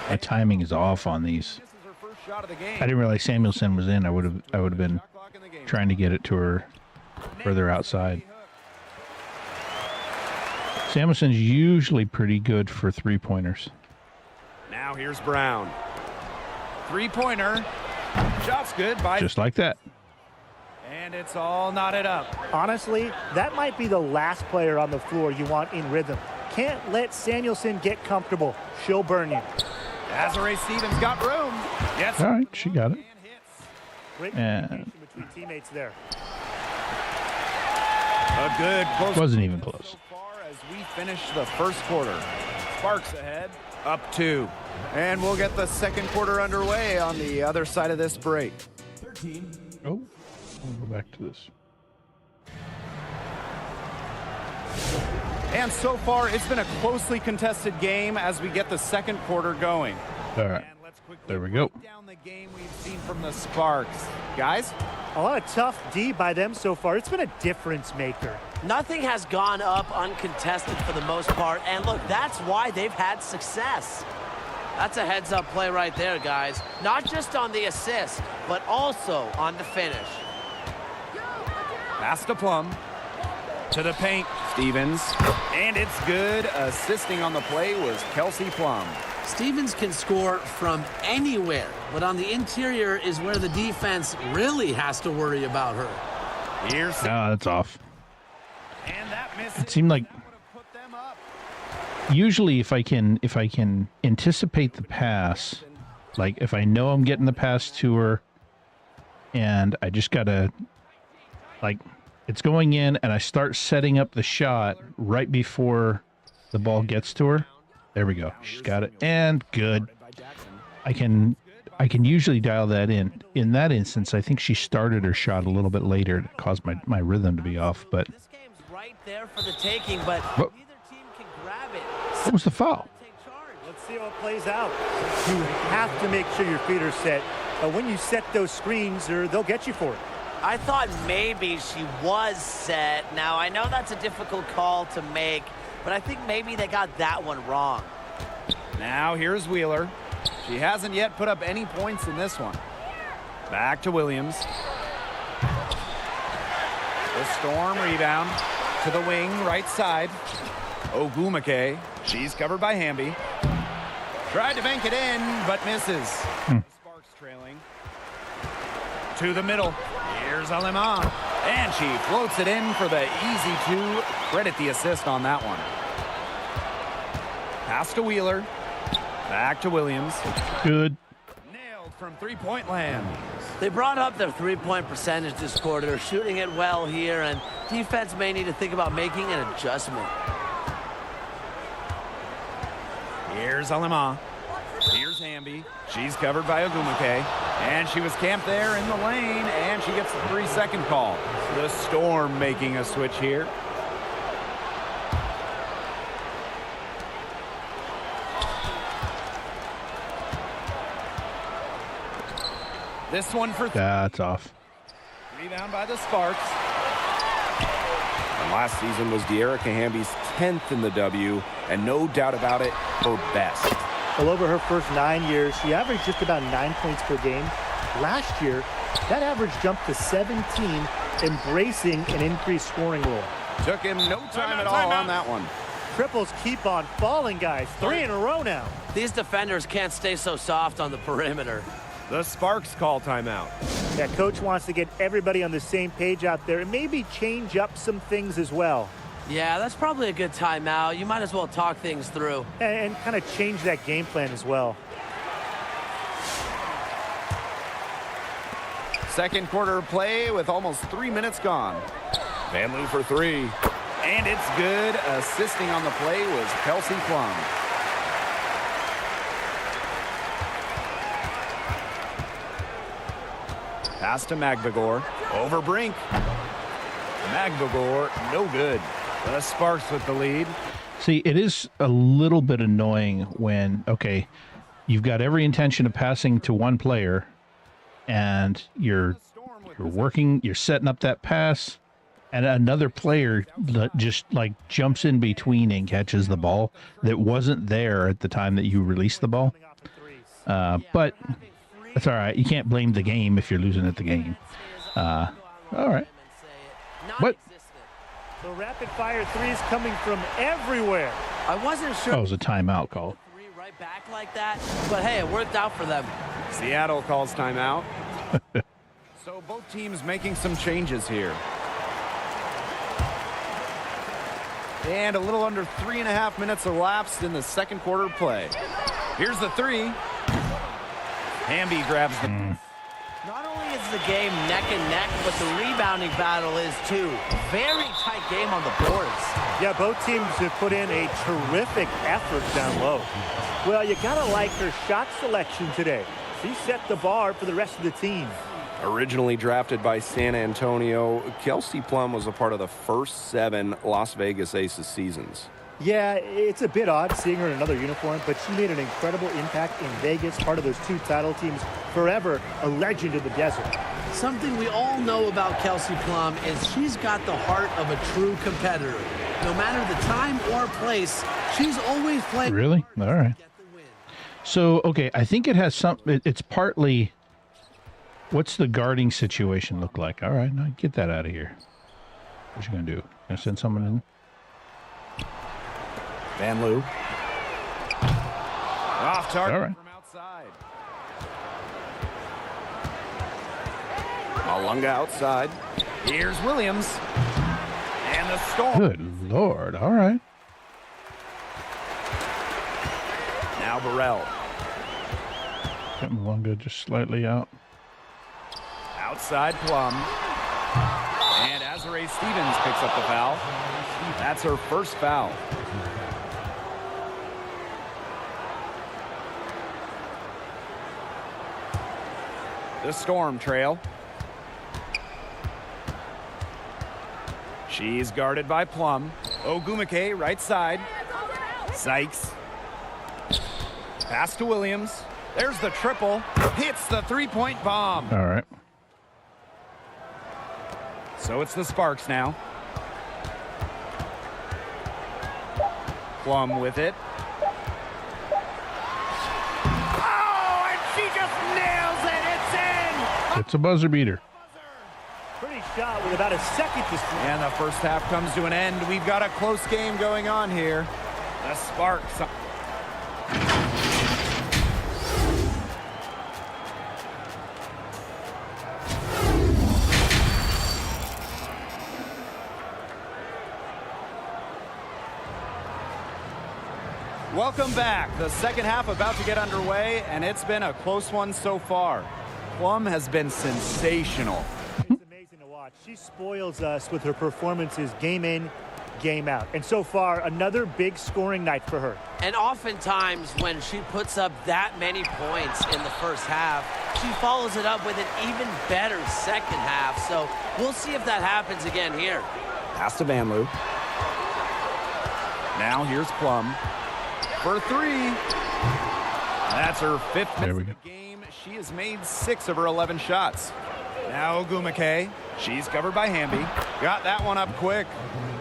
My timing is off on these. This is her first shot of the game. I didn't realize Samuelson was in. I would have been trying to get it to her further outside. Samuelson's usually pretty good for three-pointers. Now here's Brown. 3-pointer. Shot's good by. Just like that. And it's all knotted up. Honestly, that might be the last player on the floor you want in rhythm. Can't let Samuelson get comfortable. She'll burn you. Desiree Stevens got room. Yes. All right, she got it. Great And- communication between teammates there. A good close. Wasn't even close. So far as we finish the first quarter. Sparks ahead, up 2. And we'll get the second quarter underway on the other side of this break. Oh, we'll go back to this. And so far, it's been a closely contested game as we get the second quarter going. All right. And let's quickly There we go. break down the game we've seen from the Sparks. Guys? A lot of tough D by them so far. It's been a difference maker. Nothing has gone up uncontested for the most part, and look, that's why they've had success. That's a heads-up play right there, guys. Not just on the assist, but also on the finish. Pass to Plum. To the paint, Stevens. And it's good. Assisting on the play was Kelsey Plum. Stevens can score from anywhere, but on the interior is where the defense really has to worry about her. Here's Ah, that's off. and that miss. It seemed like That would have put them up. usually if I can anticipate the pass, like if I know I'm getting the pass to her and I just gotta, like, it's going in and I start setting up the shot right before the ball gets to her. There we go. She's got it. And good. I can usually dial that in. In that instance, I think she started her shot a little bit later. It caused my rhythm to be off, but This game's right there for the taking, but What? neither team can grab it. what was the foul? Take charge. Let's see how it plays out. You have to make sure your feet are set. When you set those screens, they'll get you for it. I thought maybe she was set. Now, I know that's a difficult call to make, but I think maybe they got that one wrong. Now here's Wheeler. She hasn't yet put up any points in this one. Back to Williams. The Storm rebound to the wing, right side. Ogumake. She's covered by Hamby. Tried to bank it in, but misses. Sparks trailing. To the middle. Here's Aleman. And she floats it in for the easy 2. Credit the assist on that one. Pass to Wheeler. Back to Williams. Good. Nailed from three-point land. They brought up their three-point percentage this quarter, shooting it well here, and defense may need to think about making an adjustment. Here's Alema. Here's Hamby. She's covered by Ogumake. And she was camped there in the lane, and she gets the 3-second call. The Storm making a switch here. This one for That's off. rebound by the Sparks. And last season was De'Erica Hamby's 10th in the W, and no doubt about it, her best. Well, over her first 9 years, she averaged just about 9 points per game. Last year, that average jumped to 17, embracing an increased scoring role. Took him no time at all on that one. Triples keep on falling, guys. 3 in a row now. These defenders can't stay so soft on the perimeter. The Sparks call timeout. Yeah, coach wants to get everybody on the same page out there and maybe change up some things as well. Yeah, that's probably a good timeout. You might as well talk things through. And kind of change that game plan as well. Second quarter play with almost 3 minutes gone. Van Loo for three. And it's good. Assisting on the play was Kelsey Plum. Pass to Magbagor. Over Brink. Magbagor, no good. The Sparks with the lead. See, it is a little bit annoying when, okay, you've got every intention of passing to one player, and you're working, you're setting up that pass, and another player just like jumps in between and catches the ball that wasn't there at the time that you released the ball. But that's all right. You can't blame the game if you're losing at the game. All right. What? The rapid fire threes coming from everywhere. I wasn't sure. Oh, it was a timeout call. Three right back like that, but hey, it worked out for them. Seattle calls timeout. So both teams making some changes here. And a little under 3.5 minutes elapsed in the second quarter play. Here's the three. Hamby grabs the... Not only is the game neck and neck, but the rebounding battle is too. Very tight game on the boards. Yeah, both teams have put in a terrific effort down low. Well, you gotta like her shot selection today. She set the bar for the rest of the team. Originally drafted by San Antonio, Kelsey Plum was a part of the first 7 Las Vegas Aces seasons. Yeah, it's a bit odd seeing her in another uniform, but she made an incredible impact in Vegas, part of those 2 title teams, forever a legend in the desert. Something we all know about Kelsey Plum is she's got the heart of a true competitor. No matter the time or place, she's always playing. Really? All right. So, okay, I think it has some, it's partly, what's the guarding situation look like? All right, now get that out of here. What you going to do? Going to send someone in? Van Loo. Off target All right. from outside. Malunga outside. Here's Williams. And the Storm. Good Lord. All right. Now Burrell. Got Malunga just slightly out. Outside Plum. And Azarae Stevens picks up the foul. That's her first foul. The Storm trail. She's guarded by Plum. Ogumake, right side. Sykes. Pass to Williams. There's the triple. Hits the three-point bomb. All right. So it's the Sparks now. Plum with it. Oh, and she just nails it. It's in. It's a buzzer beater. Pretty shot with about a second to score. And the first half comes to an end. We've got a close game going on here. The Sparks. Welcome back. The second half about to get underway, and it's been a close one so far. Plum has been sensational. It's amazing to watch. She spoils us with her performances game in, game out. And so far, another big scoring night for her. And oftentimes when she puts up that many points in the first half, she follows it up with an even better second half. So we'll see if that happens again here. Pass to Vanloo. Now here's Plum for three. That's her fifth miss of the game. She has made 6 of her 11 shots. Now Ogumake. She's covered by Hamby. Got that one up quick.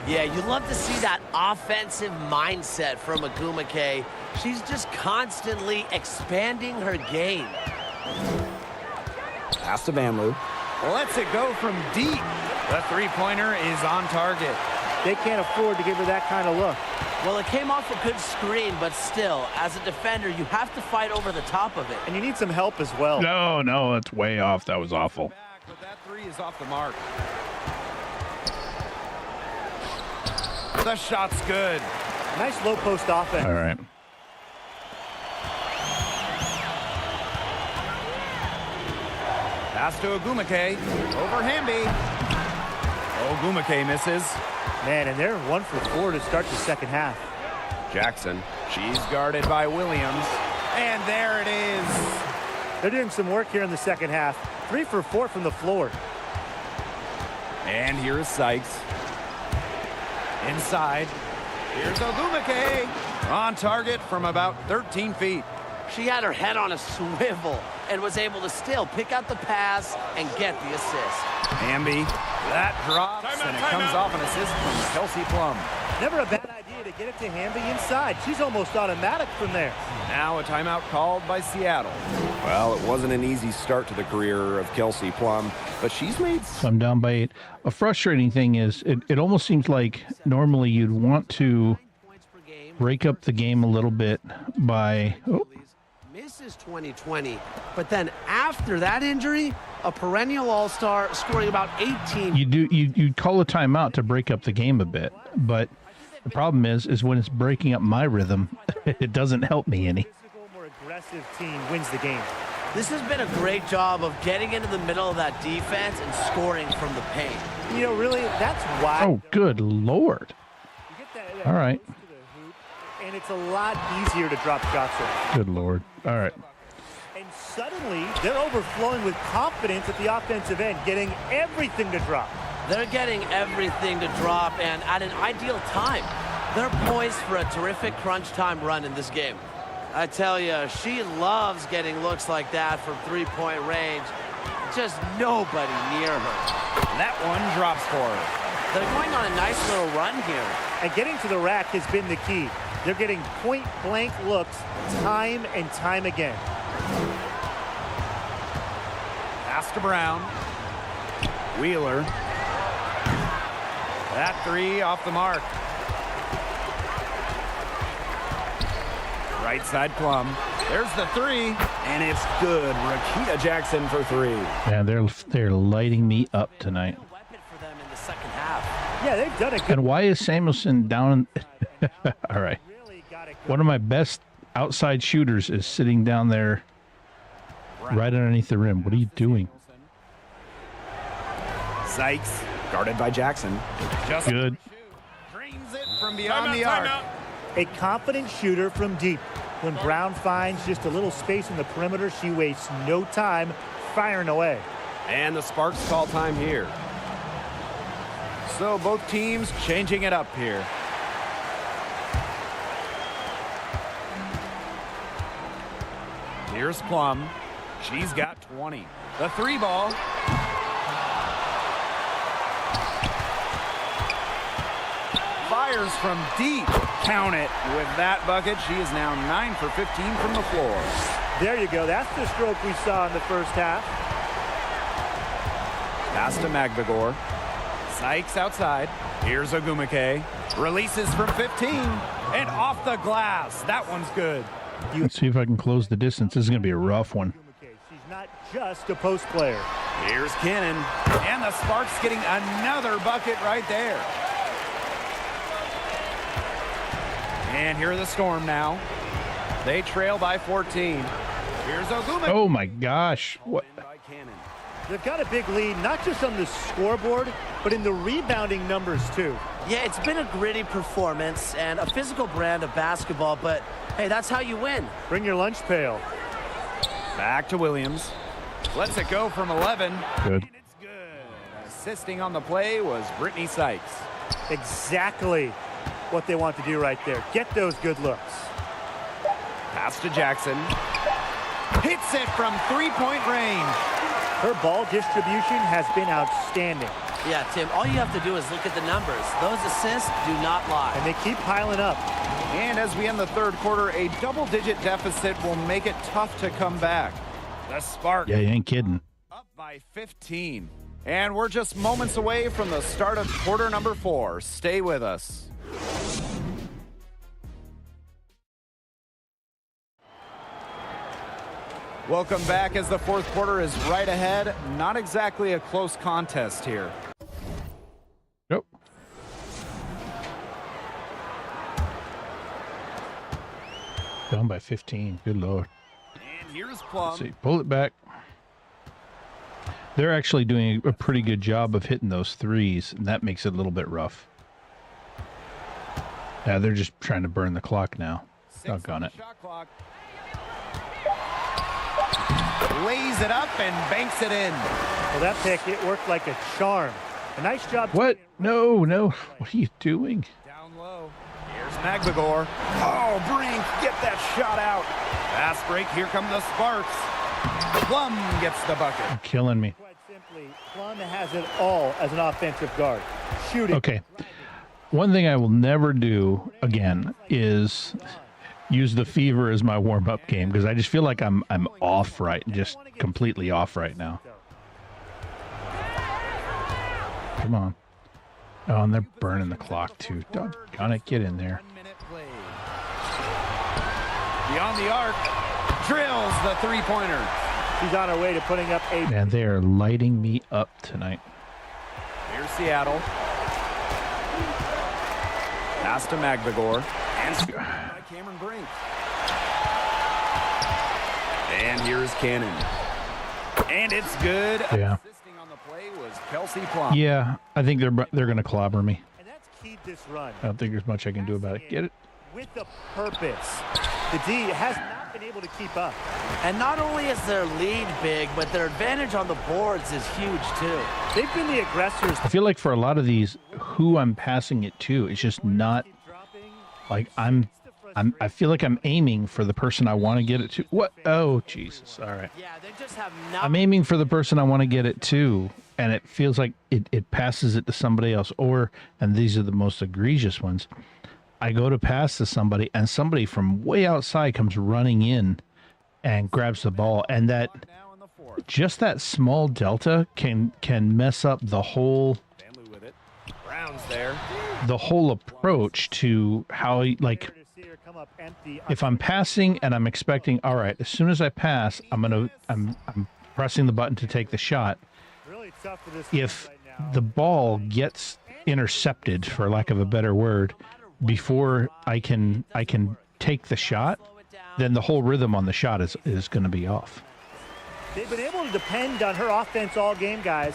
Yeah, you love to see that offensive mindset from Ogumake. She's just constantly expanding her game. Pass to Vanloo. Lets it go from deep. The three-pointer is on target. They can't afford to give her that kind of look. Well, it came off a good screen, but still, as a defender, you have to fight over the top of it. And you need some help as well. No, that's way off. That was awful. But that three is off the mark. The shot's good. Nice low post offense. All right. Pass to Ogumake. Over Hamby. Ogumake misses. Man, and they're 1 for 4 to start the second half. Jackson. She's guarded by Williams. And there it is. They're doing some work here in the second half. 3 for 4 from the floor. And here is Sykes. Inside. Here's Ogumake. On target from about 13 feet. She had her head on a swivel and was able to still pick out the pass and get the assist. Hamby. That drops, and it comes off an assist from Kelsey Plum. Never a bad idea to get it to Hamby inside. She's almost automatic from there. Now a timeout called by Seattle. Well, it wasn't an easy start to the career of Kelsey Plum, but she's made... So I'm down by 8. A frustrating thing is it almost seems like normally you'd want to break up the game a little bit by... Oh. Misses 2020, but then after that injury, a perennial all-star scoring about 18. You'd call a timeout to break up the game a bit, but the problem is when it's breaking up my rhythm, it doesn't help me any. Physical, more aggressive team wins the game. This has been a great job of getting into the middle of that defense and scoring from the paint. You know, really, that's why. Oh, good Lord. You get that All right. close to the hoop, and it's a lot easier to drop shots in. Good Lord. All right. And suddenly, they're overflowing with confidence at the offensive end, getting everything to drop. They're getting everything to drop, and at an ideal time. They're poised for a terrific crunch time run in this game. I tell you, she loves getting looks like that from three-point range. Just nobody near her. That one drops for her. They're going on a nice little run here. And getting to the rack has been the key. They're getting point-blank looks time and time again. Pass to Brown. Wheeler. That three off the mark. Right side Plum. There's the three, and it's good. Rakita Jackson for three. Yeah, they're lighting me up tonight. A weapon for them in the second half. Yeah, they've done a good And why is Samuelson down? All right. One of my best outside shooters is sitting down there right underneath the rim. What are you doing? Sykes. Guarded by Jackson. Just Good. drains it from beyond the arc. A confident shooter from deep. When Brown finds just a little space in the perimeter, she wastes no time firing away. And the Sparks call time here. So both teams changing it up here. Here's Plum. She's got 20. The three ball. Fires from deep. Count it. With that bucket, she is now 9 for 15 from the floor. There you go. That's the stroke we saw in the first half. Pass to Magvigor. Sykes outside. Here's Ogumake. Releases from 15. And off the glass. That one's good. Let's see if I can close the distance. This is going to be a rough one. She's not just a post player. Here's Cannon. And the Sparks getting another bucket right there. And here are the Storm now. They trail by 14. Here's Oguma. Oh my gosh. What? They've got a big lead, not just on the scoreboard, but in the rebounding numbers too. Yeah, it's been a gritty performance and a physical brand of basketball, but hey, that's how you win. Bring your lunch pail. Back to Williams. Lets it go from 11. Good. And it's good. Assisting on the play was Brittany Sykes. Exactly what they want to do right there. Get those good looks. Pass to Jackson. Hits it from three-point range. Her ball distribution has been outstanding. Yeah, Tim, all you have to do is look at the numbers. Those assists do not lie. And they keep piling up. And as we end the third quarter, a double-digit deficit will make it tough to come back. The Spark Yeah, you ain't kidding. up by 15. And we're just moments away from the start of quarter number 4. Stay with us. Welcome back as the fourth quarter is right ahead. Not exactly a close contest here. Nope. Down by 15. Good Lord. And here's Plum. Let's see. Pull it back. They're actually doing a pretty good job of hitting those threes, and that makes it a little bit rough. Yeah, they're just trying to burn the clock now. Doggone it. Shot clock. Lays it up and banks it in. Well, that pick, it worked like a charm. A nice job. What? No, no. What are you doing? Down low. Here's Magbagor. Oh, Brink, get that shot out. Fast break. Here come the Sparks. Plum gets the bucket. You're killing me. Quite simply, Plum has it all as an offensive guard. Shooting. Okay. One thing I will never do again is use the Fever as my warm-up game, because I just feel like I'm off right, just completely off right now. Come on. Oh, and they're burning the clock too. Doggone it, get in there. 1 minute played. Beyond the arc, drills the three-pointer. She's on her way to putting up a... Man, they are lighting me up tonight. Here's Seattle. Pass to Magbagor. And scored by Cameron Brink. And here's Cannon. And it's good. Yeah. Assisting on the play was Kelsey Plum. Yeah, I think they're going to clobber me. And that's keyed this run. I don't think there's much I can do about it. Get it? With a purpose. The D has not been able to keep up. And not only is their lead big, but their advantage on the boards is huge too. They've been the aggressors. I feel like for a lot of these, who I'm passing it to is just not like I feel like I'm aiming for the person I want to get it to. What? Oh, Jesus. All right. Yeah, they just have not. I'm aiming for the person I want to get it to, and it feels like it passes it to somebody else. Or, and these are the most egregious ones, I go to pass to somebody, and somebody from way outside comes running in and grabs the ball, and that just that small delta can mess up the whole Brown's there. the whole approach to how, like, if I'm passing and I'm expecting, all right, as soon as I pass, I'm pressing the button to take the shot. If the ball gets intercepted, for lack of a better word, before I can take the shot, then the whole rhythm on the shot is going to be off. They've been able to depend on her offense all game, guys.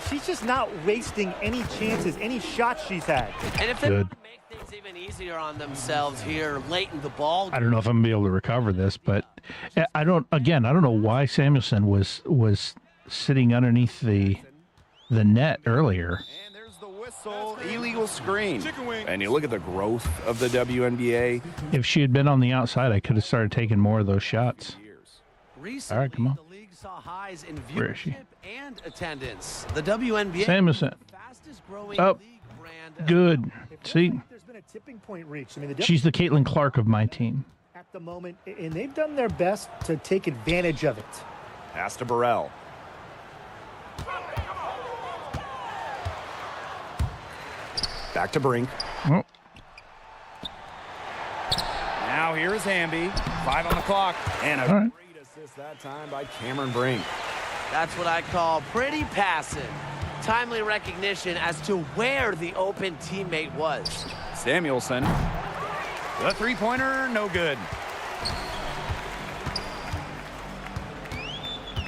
She's just not wasting any chances, any shots she's had. And if they want to make things even easier on themselves here late in the ball, I don't know if I'm going to be able to recover this, but I don't know why Samuelson was sitting underneath the net earlier. And there's the whistle, illegal screen. And you look at the growth of the WNBA. If she had been on the outside, I could have started taking more of those shots. recently, All right, come on. the league saw highs in Where is she? viewership and attendance. The WNBA, Samuelson. fastest growing Up. league brand. Good. See, There's been a tipping point reached. I mean, the she's the Caitlin Clark of my team. at the moment, and they've done their best to take advantage of it. Pass to Burrell. Back to Brink. Oh, Now here's Hamby. 5 on the clock. And a all right. great assist that time by Cameron Brink. That's what I call pretty passive. Timely recognition as to where the open teammate was. Samuelson. The three-pointer, no good.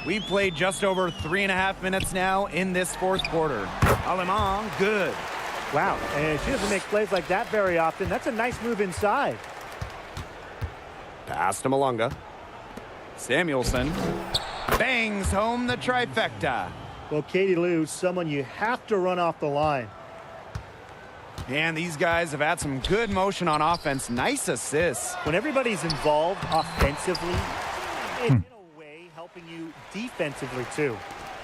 We've played just over 3.5 minutes now in this fourth quarter. Alemang, good. Wow, and she doesn't make plays like that very often. That's a nice move inside. Pass to Malunga. Samuelson bangs home the trifecta. Well, Katie Lou, someone you have to run off the line. And these guys have had some good motion on offense. Nice assists. When everybody's involved offensively, it's in a way helping you defensively too.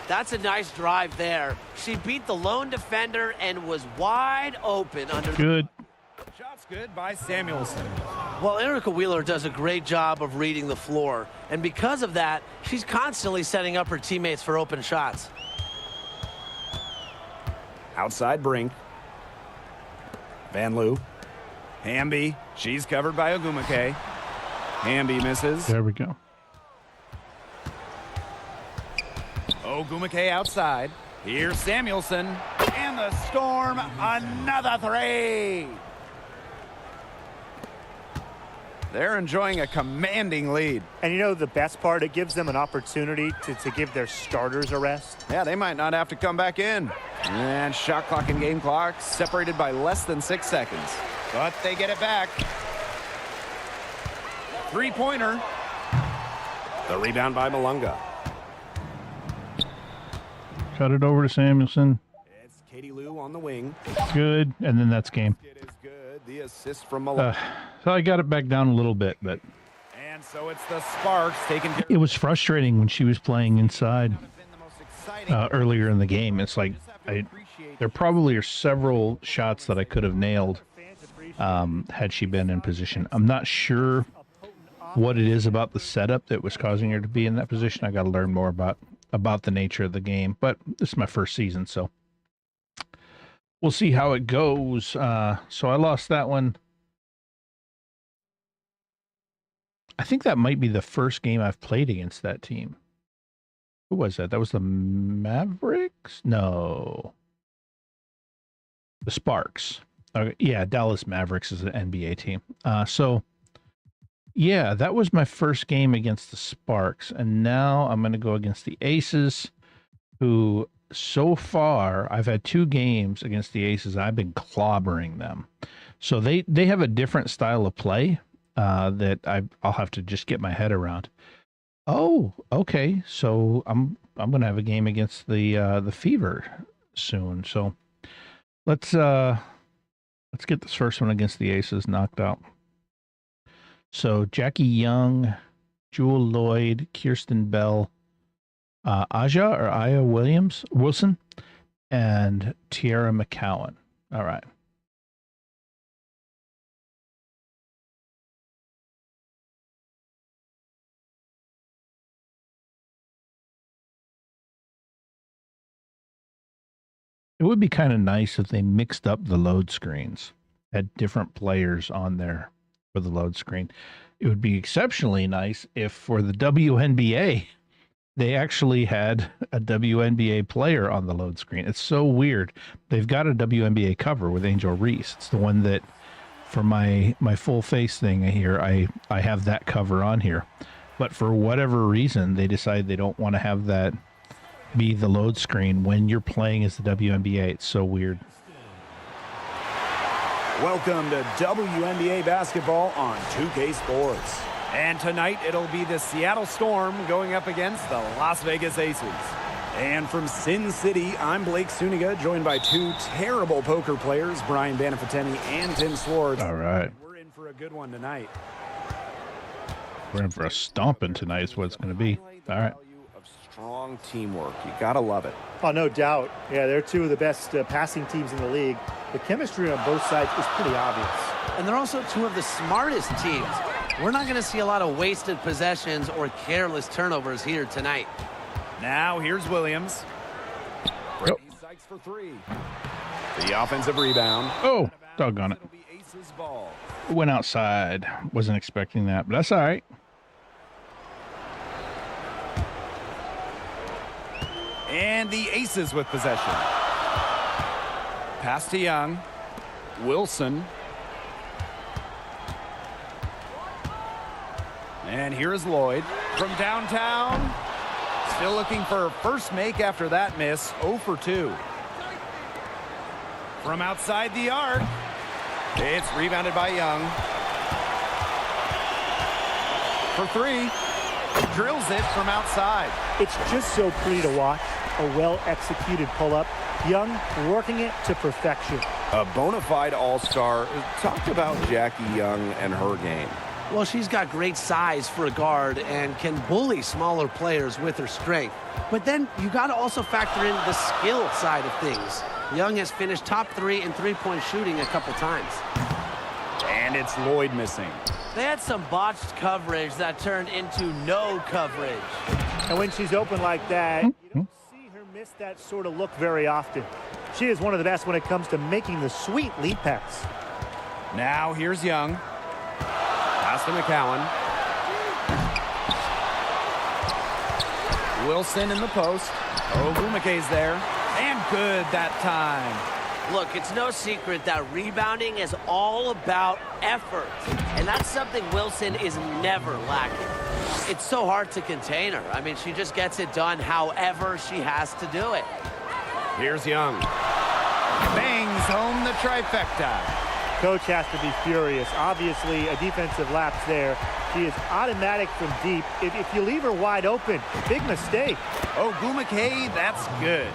That's a nice drive there. She beat the lone defender and was wide open under. Good. Shots good by Samuelson. Well, Erica Wheeler does a great job of reading the floor, and because of that, she's constantly setting up her teammates for open shots. Outside Brink. Van Loo. Hamby, she's covered by Ogumake. Hamby misses. There we go. Ogumake outside. Here's Samuelson. And the Storm, another three. They're enjoying a commanding lead. And you know the best part? It gives them an opportunity to give their starters a rest. Yeah, they might not have to come back in. And shot clock and game clock separated by less than 6 seconds. But they get it back. Three-pointer. The rebound by Malunga. Cut it over to Samuelson. It's Katie Lou on the wing. Good. And then that's game. It is good. The assist from Malunga. So I got it back down a little bit, but And so it's the Sparks taking care. it was frustrating when she was playing inside earlier in the game. It's like there probably are several shots that I could have nailed had she been in position. I'm not sure what it is about the setup that was causing her to be in that position. I got to learn more about the nature of the game, but this is my first season, so we'll see how it goes. So I lost that one. I think that might be the first game I've played against that team. Who was that? That was the Mavericks? No. The Sparks. Yeah, Dallas Mavericks is an NBA team. So, yeah, that was my first game against the Sparks. And now I'm going to go against the Aces, who so far I've had 2 games against the Aces. I've been clobbering them. So they have a different style of play that I'll have to just get my head around. Oh, okay. So I'm going to have a game against the Fever soon. So let's get this first one against the Aces knocked out. So Jackie Young, Jewel Lloyd, Kirsten Bell, Aya Wilson, and Tiara McCowan. All right. It would be kind of nice if they mixed up the load screens, had different players on there for the load screen. It would be exceptionally nice if for the WNBA, they actually had a WNBA player on the load screen. It's so weird. They've got a WNBA cover with Angel Reese. It's the one that, for my full face thing here, I have that cover on here. But for whatever reason, they decide they don't want to have that be the load screen when you're playing as the WNBA. It's so weird. Welcome to WNBA basketball on 2K Sports. And tonight it'll be the Seattle Storm going up against the Las Vegas Aces. And from Sin City, I'm Blake Suniga, joined by 2 terrible poker players, Brian Banafiteni and Tim Swartz. All right. We're in for a good one tonight. We're in for a stomping tonight is what it's going to be. All right. Strong teamwork. You gotta love it. Oh, no doubt. Yeah, they're 2 of the best passing teams in the league. The chemistry on both sides is pretty obvious. And they're also 2 of the smartest teams. We're not going to see a lot of wasted possessions or careless turnovers here tonight. Now here's Williams. Brittany Sykes for 3. The offensive rebound. Oh, doggone it. It'll be Aces ball. Went outside. Wasn't expecting that, but that's all right. And the Aces with possession. Pass to Young. Wilson. And here's Lloyd from downtown. Still looking for her first make after that miss. 0 for 2. From outside the arc. It's rebounded by Young. For 3. Drills it from outside. It's just so pretty to watch. A well-executed pull-up. Young working it to perfection. A bona fide all-star. Talk about Jackie Young and her game. Well, she's got great size for a guard and can bully smaller players with her strength. But then you got to also factor in the skill side of things. Young has finished top 3 in three-point shooting a couple times. And it's Lloyd missing. They had some botched coverage that turned into no coverage. And when she's open like that, you don't see her miss that sort of look very often. She is one of the best when it comes to making the sweet lead pass. Now here's Young. Pass to McCowan. Wilson in the post. Ogumeke's there. And good that time. Look, it's no secret that rebounding is all about effort. And that's something Wilson is never lacking. It's so hard to contain her. I mean, she just gets it done however she has to do it. Here's Young. Bangs home the trifecta. Coach has to be furious. Obviously, a defensive lapse there. She is automatic from deep. If you leave her wide open, big mistake. Ogumeke, that's good.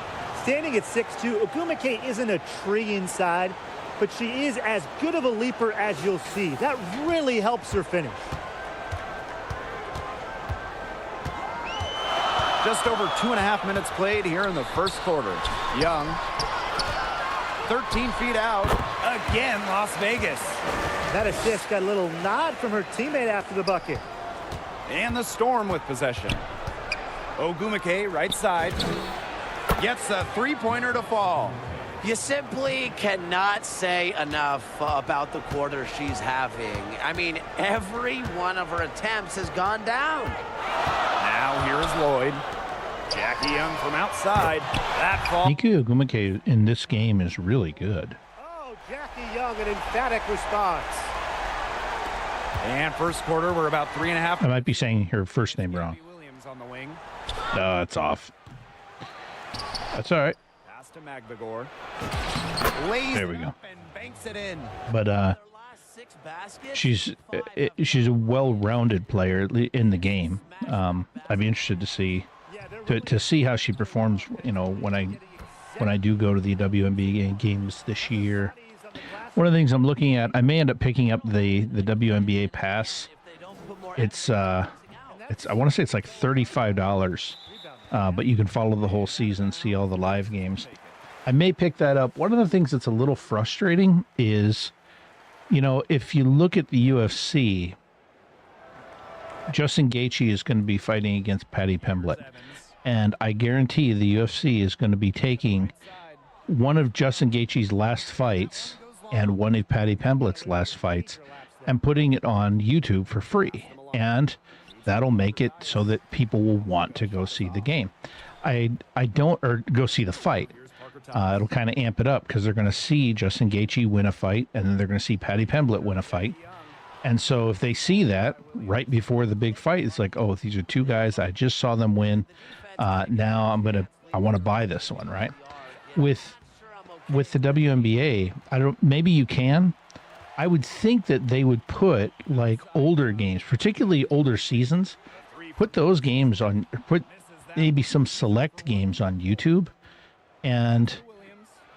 Standing at 6'2", Ogumeke isn't a tree inside, but she is as good of a leaper as you'll see. That really helps her finish. Just over 2.5 minutes played here in the first quarter. Young, 13 feet out. Again, Las Vegas. That assist got a little nod from her teammate after the bucket. And the Storm with possession. Ogumeke, right side. Gets a three-pointer to fall. You simply cannot say enough about the quarter she's having. I mean, every one of her attempts has gone down. Now here's Lloyd. Jackie Young from outside. That fall. Niku Ogumeke in this game is really good. Oh, Jackie Young, an emphatic response. And first quarter, we're about 3.5. I might be saying her first name wrong. Williams on the wing. No, it's off. That's all right. Pass to Magdagor. Lays There we go. up and banks it in. But Their last 6 baskets, she's a well-rounded player in the game. I'd be interested to see how she performs. You know, when I do go to the WNBA games this year. One of the things I'm looking at, I may end up picking up the WNBA pass. It's I want to say it's like $35. But you can follow the whole season, see all the live games. I may pick that up. One of the things that's a little frustrating is, you know, if you look at the UFC, Justin Gaethje is going to be fighting against Patty Pimblett. And I guarantee the UFC is going to be taking one of Justin Gaethje's last fights and one of Patty Pimblett's last fights and putting it on YouTube for free. And that'll make it so that people will want to go see the game. Or go see the fight. It'll kind of amp it up because they're going to see Justin Gaethje win a fight, and then they're going to see Patty Pimblett win a fight. And so if they see that right before the big fight, it's like, oh, these are two guys. I just saw them win. Now I want to buy this one, right? With the WNBA, maybe you can. I would think that they would put like older games, particularly older seasons, put those games on, put maybe some select games on YouTube. And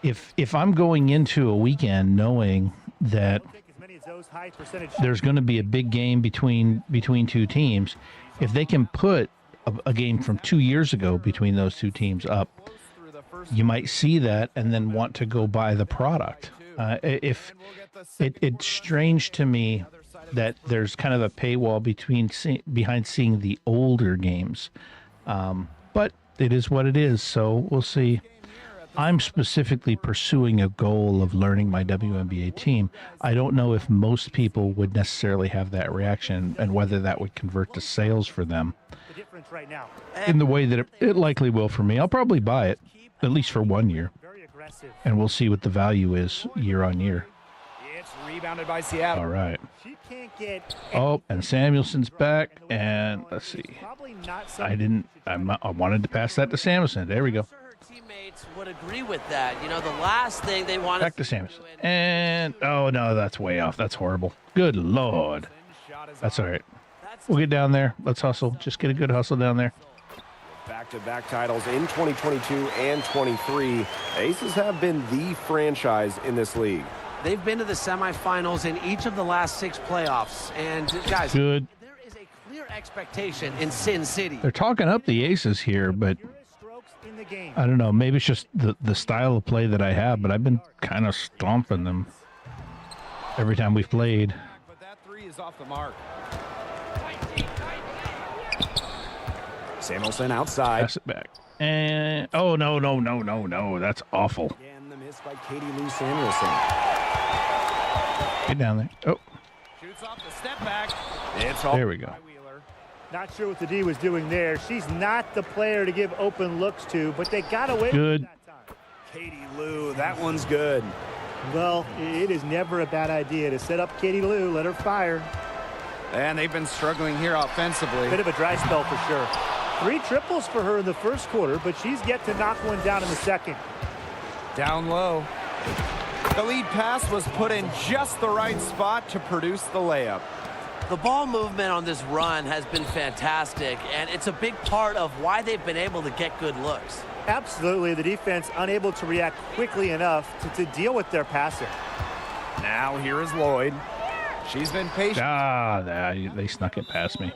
if I'm going into a weekend knowing that there's going to be a big game between two teams, if they can put a game from 2 years ago between those two teams up, you might see that and then want to go buy the product. It's strange to me that there's kind of a paywall behind seeing the older games, but it is what it is. So we'll see. I'm specifically pursuing a goal of learning my WNBA team. I don't know if most people would necessarily have that reaction and whether that would convert to sales for them in the way that it likely will for me. I'll probably buy it, at least for 1 year, and we'll see what the value is year on year. It's Rebounded by Seattle. All right. She can't get. Oh, and Samuelson's back. And let's see. Probably not I wanted to pass that to Samuelson. There we go. I'm sure her teammates would agree with that. You know, the last thing they want Back to Samuelson. And, oh, no, that's way off. That's horrible. Good Lord. That's all right. We'll get down there. Let's hustle. Just get a good hustle down there. Back-to-back titles in 2022 and 23. Aces have been the franchise in this league. They've been to the semifinals in each of the last 6 playoffs. And, guys, Good. there is a clear expectation in Sin City. They're talking up the Aces here, but I don't know. Maybe it's just the style of play that I have, but I've been kind of stomping them every time we've played. But that 3 is off the mark. Samuelson outside. Pass it back. And, oh, no. That's awful. Again, the miss by Katie Lou Samuelson. Get down there. Oh, Shoots off the step back. It's all there we go. by Wheeler. Not sure what the D was doing there. She's not the player to give open looks to, but they got away Good. with it that time. Katie Lou, that one's good. Well, it is never a bad idea to set up Katie Lou, let her fire. And they've been struggling here offensively. Bit of a dry spell for sure. 3 triples for her in the first quarter, but she's yet to knock one down in the second. Down low. The lead pass was put in just the right spot to produce the layup. The ball movement on this run has been fantastic, and it's a big part of why they've been able to get good looks. Absolutely, the defense unable to react quickly enough to deal with their passing. Now here is Lloyd. She's been patient. They snuck it past me.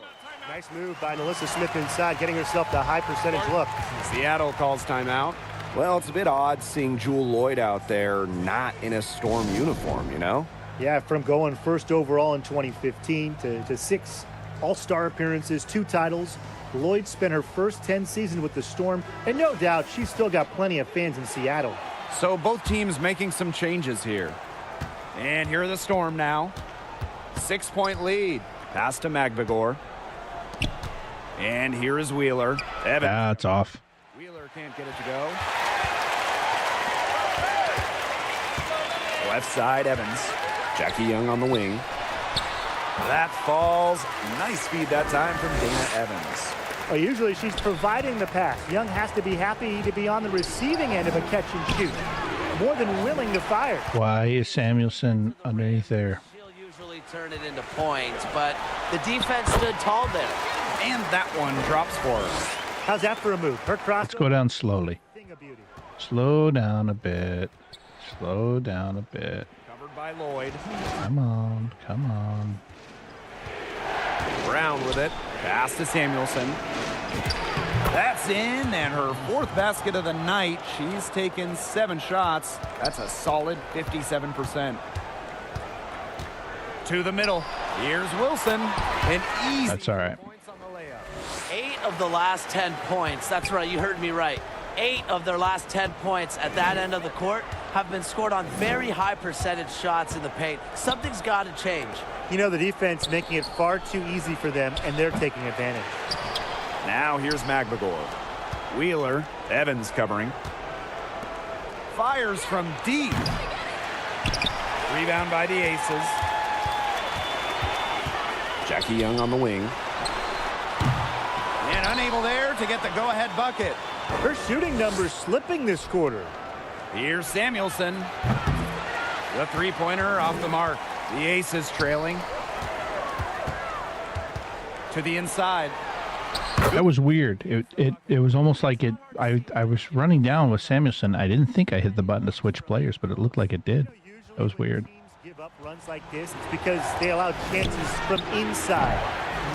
Nice move by Melissa Smith inside, getting herself the high percentage look. Seattle calls timeout. Well, it's a bit odd seeing Jewel Lloyd out there not in a Storm uniform, you know? Yeah, from going first overall in 2015 to 6 All-Star appearances, 2 titles. Lloyd spent her first 10 seasons with the Storm, and no doubt she's still got plenty of fans in Seattle. So both teams making some changes here. And here are the Storm now. 6-point lead. Pass to Magbagor. And here is Wheeler. Evans. That's off. Wheeler can't get it to go. Left side, Evans. Jackie Young on the wing. That falls. Nice feed that time from Dana Evans. Well, usually she's providing the pass. Young has to be happy to be on the receiving end of a catch and shoot. More than willing to fire. Why is Samuelson underneath there? She'll usually turn it into points, but the defense stood tall there. And that one drops for her. How's that for a move? Her cross. Let's go down slowly. Thing of beauty. Slow down a bit. Slow down a bit. Covered by Lloyd. Come on. Come on. Brown with it. Pass to Samuelson. That's in, and her 4th basket of the night. She's taken 7 shots. That's a solid 57%. To the middle. Here's Wilson. An easy That's all right. points on the layup. 8 of the last 10 points. That's right, you heard me right. 8 of their last 10 points at that end of the court have been scored on very high percentage shots in the paint. Something's got to change. You know, the defense making it far too easy for them, and they're taking advantage. Now here's Magbagor. Wheeler. Evans covering. Fires from deep. Rebound by the Aces. Jackie Young on the wing. And unable there to get the go-ahead bucket. Her shooting numbers slipping this quarter. Here's Samuelson. The 3-pointer off the mark. The Aces trailing. To the inside. That was weird. It was almost like it. I was running down with Samuelson. I didn't think I hit the button to switch players, but it looked like it did. That was weird. Teams give up runs like this. It's because they allow chances from inside.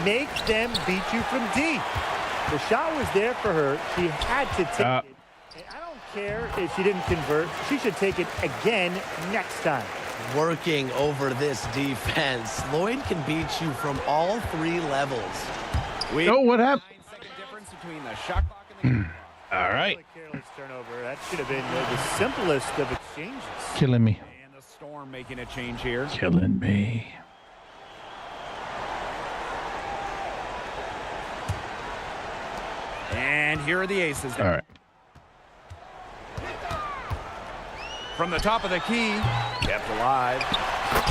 Make them beat you from deep. The shot was there for her. She had to take it. And I don't care if she didn't convert. She should take it again next time. Working over this defense. Lloyd can beat you from all 3 levels. Oh, what happened? 9-second difference between the shot clock and the game clock. All right. Careless turnover. That should have been the simplest of exchanges. Killing me. And the Storm making a change here. Killing me. And here are the Aces. All right. from the top of the key. Kept alive.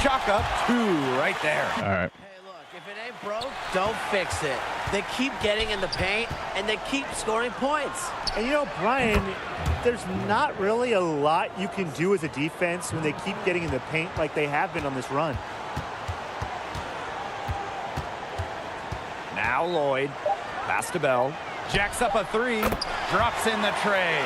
Chalk up 2 right there. All right. Hey, look, if it ain't broke, don't fix it. They keep getting in the paint, and they keep scoring points. And you know, Brian, there's not really a lot you can do as a defense when they keep getting in the paint like they have been on this run. Now Lloyd. Pass to Bell. Jacks up a 3. Drops in the tray.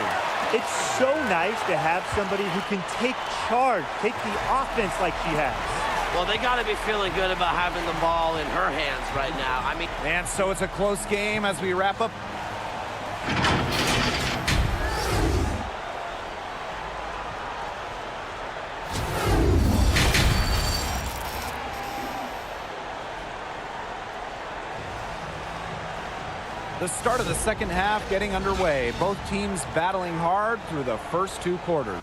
It's so nice to have somebody who can take charge, take the offense like she has. Well, they got to be feeling good about having the ball in her hands right now. I mean, And so it's a close game as we wrap up. The start of the second half getting underway. Both teams battling hard through the first 2 quarters.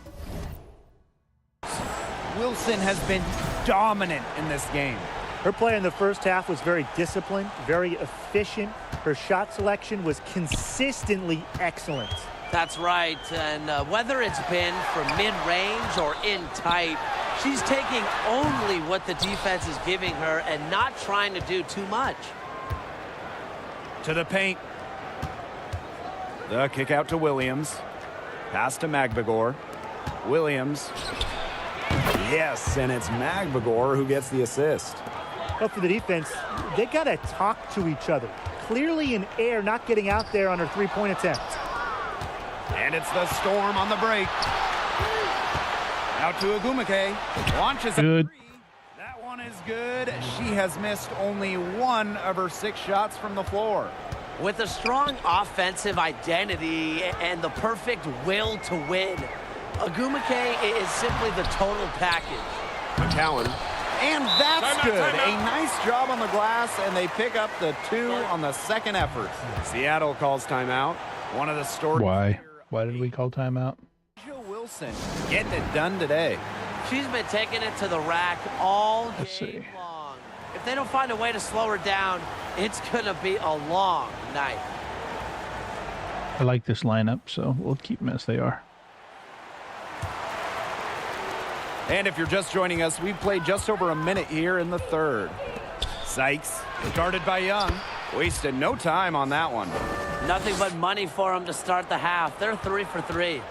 Wilson has been dominant in this game. Her play in the first half was very disciplined, very efficient. Her shot selection was consistently excellent. that's right. And whether it's been from mid-range or in tight, she's taking only what the defense is giving her and not trying to do too much. To the paint. The kick out to Williams. Pass to Magbagor. Williams. Yes, and it's Magbagor who gets the assist. But for the defense, they got to talk to each other. Clearly in air, not getting out there on her three-point attempt. And it's the Storm on the break. Out to Agumake. Launches a Good. three. That one is good. She has missed only one of her 6 shots from the floor. With a strong offensive identity and the perfect will to win, Agumake is simply the total package. McCowan. And that's good. A nice job on the glass, and they pick up the 2 on the second effort. Seattle calls timeout. One of the stories. Why? Why did we call timeout? Wilson getting it done today. She's been taking it to the rack all Let's game see. long. If they don't find a way to slow her down, it's going to be a long night. I like this lineup, so we'll keep them as they are. And if you're just joining us, we've played just over a minute here in the third. Sykes, guarded by Young. Wasted no time on that one. Nothing but money for them to start the half. They're 3 for 3.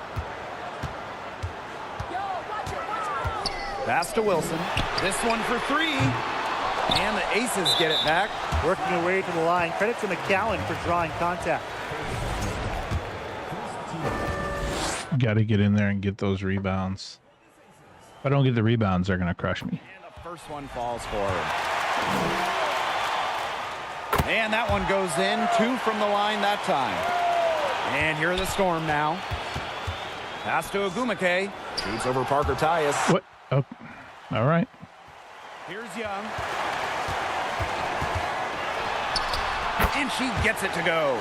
Pass to Wilson. This one for 3. And the Aces get it back. Working her way to the line. Credit to McCowan for drawing contact. Got to get in there and get those rebounds. If I don't get the rebounds, they're going to crush me. And the first one falls for her. And that one goes in. 2 from the line that time. And here are the Storm now. Pass to Agumake. Shoots over Parker Tyus. What? Oh, all right. Here's Young. And she gets it to go.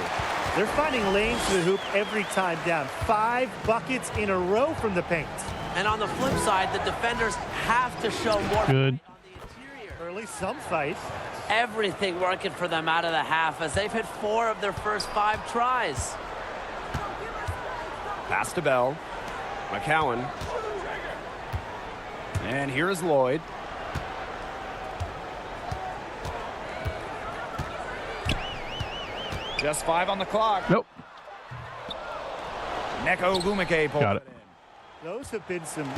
They're finding lanes to the hoop every time down. 5 buckets in a row from the paint. And on the flip side, the defenders have to show more Good. fight on the interior. Or at least some fight. Everything working for them out of the half as they've hit 4 of their first 5 tries. Pass to Bell. McCowan. And here is Lloyd. Just 5 on the clock. Nope. Neko Agumake pulls Got it. in. Those have been some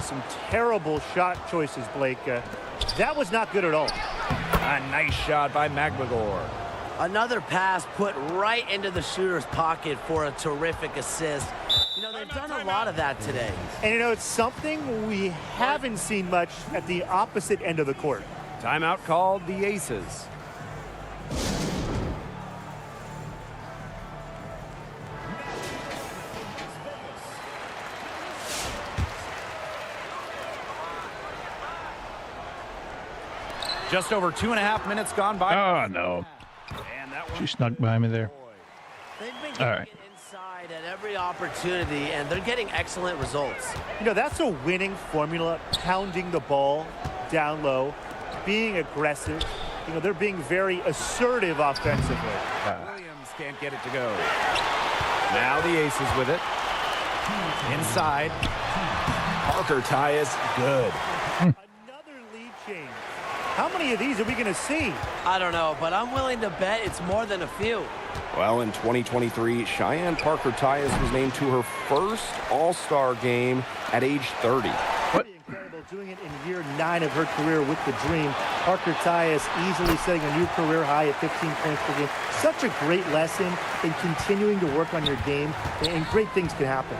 terrible shot choices, Blake. That was not good at all. A nice shot by Magbagor. Another pass put right into the shooter's pocket for a terrific assist. You know, they've done a lot of that today. And you know, it's something we haven't seen much at the opposite end of the court. Timeout called the Aces. Just over 2.5 minutes gone by. Oh, no. And that one She snuck by me there. They've been All getting right. it inside at every opportunity, and they're getting excellent results. You know, that's a winning formula, pounding the ball down low, being aggressive. You know, they're being very assertive offensively. Williams can't get it to go. Now the Aces with it. Inside. Parker Tyus, good. Another lead change. How many of these are we going to see? I don't know, but I'm willing to bet it's more than a few. Well, in 2023, Cheyenne Parker Tyus was named to her first All-Star game at age 30. Pretty incredible, doing it in year 9 of her career with the Dream. Parker Tyus easily setting a new career high at 15 points per game. Such a great lesson in continuing to work on your game, and great things can happen.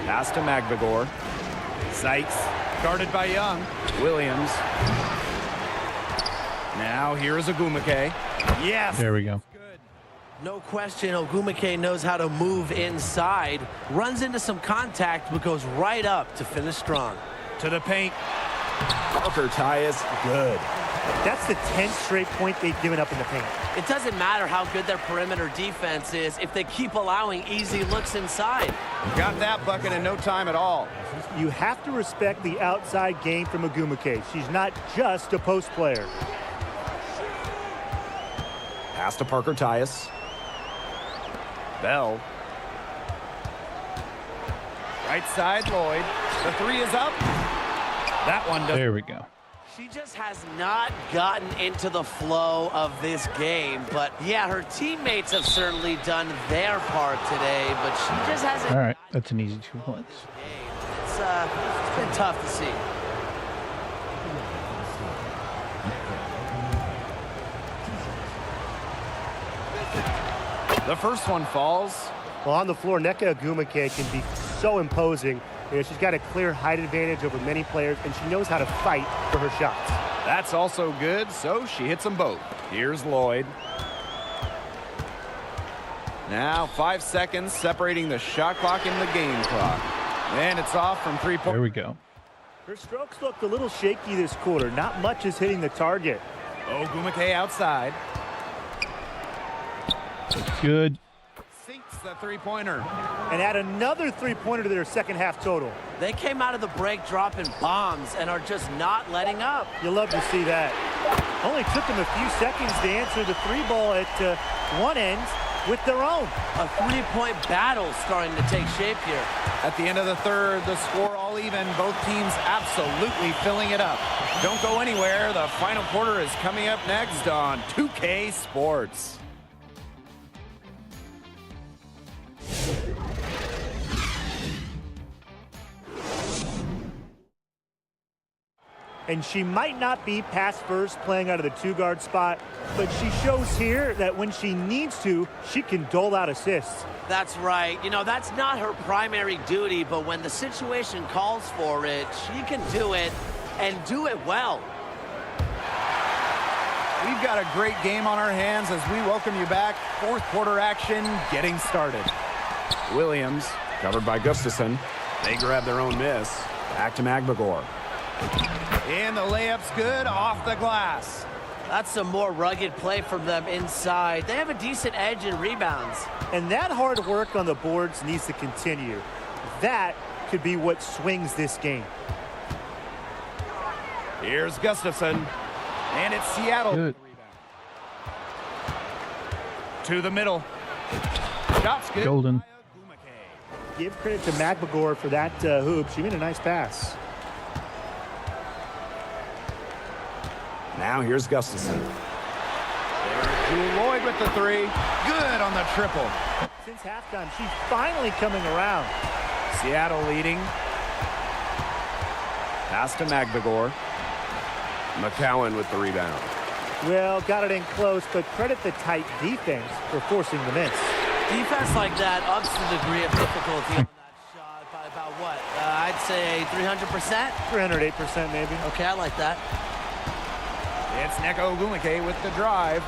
Pass to Magbagor. Sykes, guarded by Young. Williams. Now here is Ogumake. Yes. There we go. No question, Ogumake knows how to move inside. Runs into some contact, but goes right up to finish strong. To the paint. Parker Tyus, good. That's the 10th straight point they've given up in the paint. It doesn't matter how good their perimeter defense is if they keep allowing easy looks inside. Got that bucket in no time at all. You have to respect the outside game from Ogumake. She's not just a post player. Pass to Parker Tyus. Bell. Right side, Lloyd. The three is up. That one does. There we go. She just has not gotten into the flow of this game. But, yeah, her teammates have certainly done their part today, but she just hasn't. All right, that's an easy 2 points. It's been tough to see. The first one falls. Well, on the floor, Nneka Ogumake can be so imposing. You know, she's got a clear height advantage over many players, and she knows how to fight for her shots. That's also good, so she hits them both. Here's Lloyd. Now 5 seconds separating the shot clock and the game clock. And it's off from 3 points. There we go. Her strokes looked a little shaky this quarter. Not much is hitting the target. Ogumake outside. Good. Sinks the three-pointer. And add another three-pointer to their second half total. They came out of the break dropping bombs and are just not letting up. You'll love to see that. Only took them a few seconds to answer the three ball at one end with their own. A three-point battle starting to take shape here. At the end of the third, the score all even. Both teams absolutely filling it up. Don't go anywhere. The final quarter is coming up next on 2K Sports. And she might not be pass first playing out of the two-guard spot, but she shows here that when she needs to, she can dole out assists. That's right. You know, that's not her primary duty, but when the situation calls for it, she can do it and do it well. We've got a great game on our hands as we welcome you back. Fourth quarter action getting started. Williams, Covered by Gustafson. They grab their own miss. Back to Magbagor. and the layup's good off the glass. That's some more rugged play from them inside. They have a decent edge in rebounds. And that hard work on the boards needs to continue. That could be what swings this game. Here's Gustafson, and it's Seattle. Good. To the middle. Shots good. Golden. Give credit to Magbagor for that hoop. She made a nice pass. Now here's Gustafson. There's Lloyd with the three. Good on the triple. Since halftime, she's finally coming around. Seattle leading. Pass to Magbagor. McCowan with the rebound. Well, got it in close, but credit the tight defense for forcing the miss. Defense like that ups the degree of difficulty on that shot by about what? I'd say 300%? 308% maybe. Okay, I like that. It's Nneka Ogumake with the drive.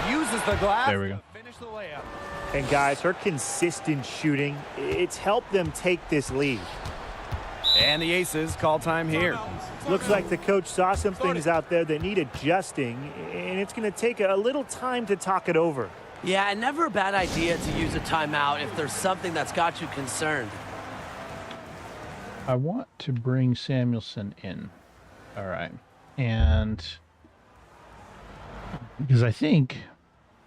Uses the glass. There we go. To finish the layup. And guys, her consistent shooting, it's helped them take this lead. And the Aces call time here. Looks like the coach saw some things out there that need adjusting, and it's going to take a little time to talk it over. Yeah, and never a bad idea to use a timeout if there's something that's got you concerned. I want to bring Samuelson in. All right. And because I think,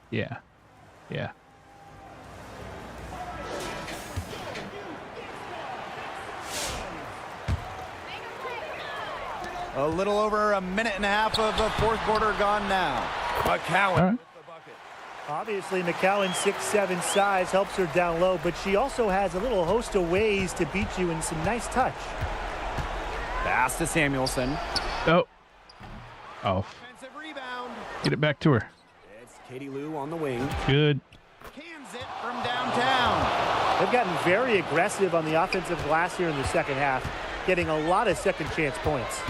yeah. A little over a minute and a half of the fourth quarter gone now. McCowan All right. with the bucket. Obviously, McCowan's 6'7" size helps her down low, but she also has a little host of ways to beat you in some nice touch. Pass to Samuelson. Oh. Oh. Offensive rebound. Get it back to her. It's Katie Lou on the wing. Good. Cans it from downtown. They've gotten very aggressive on the offensive glass here in the second half, getting a lot of second chance points.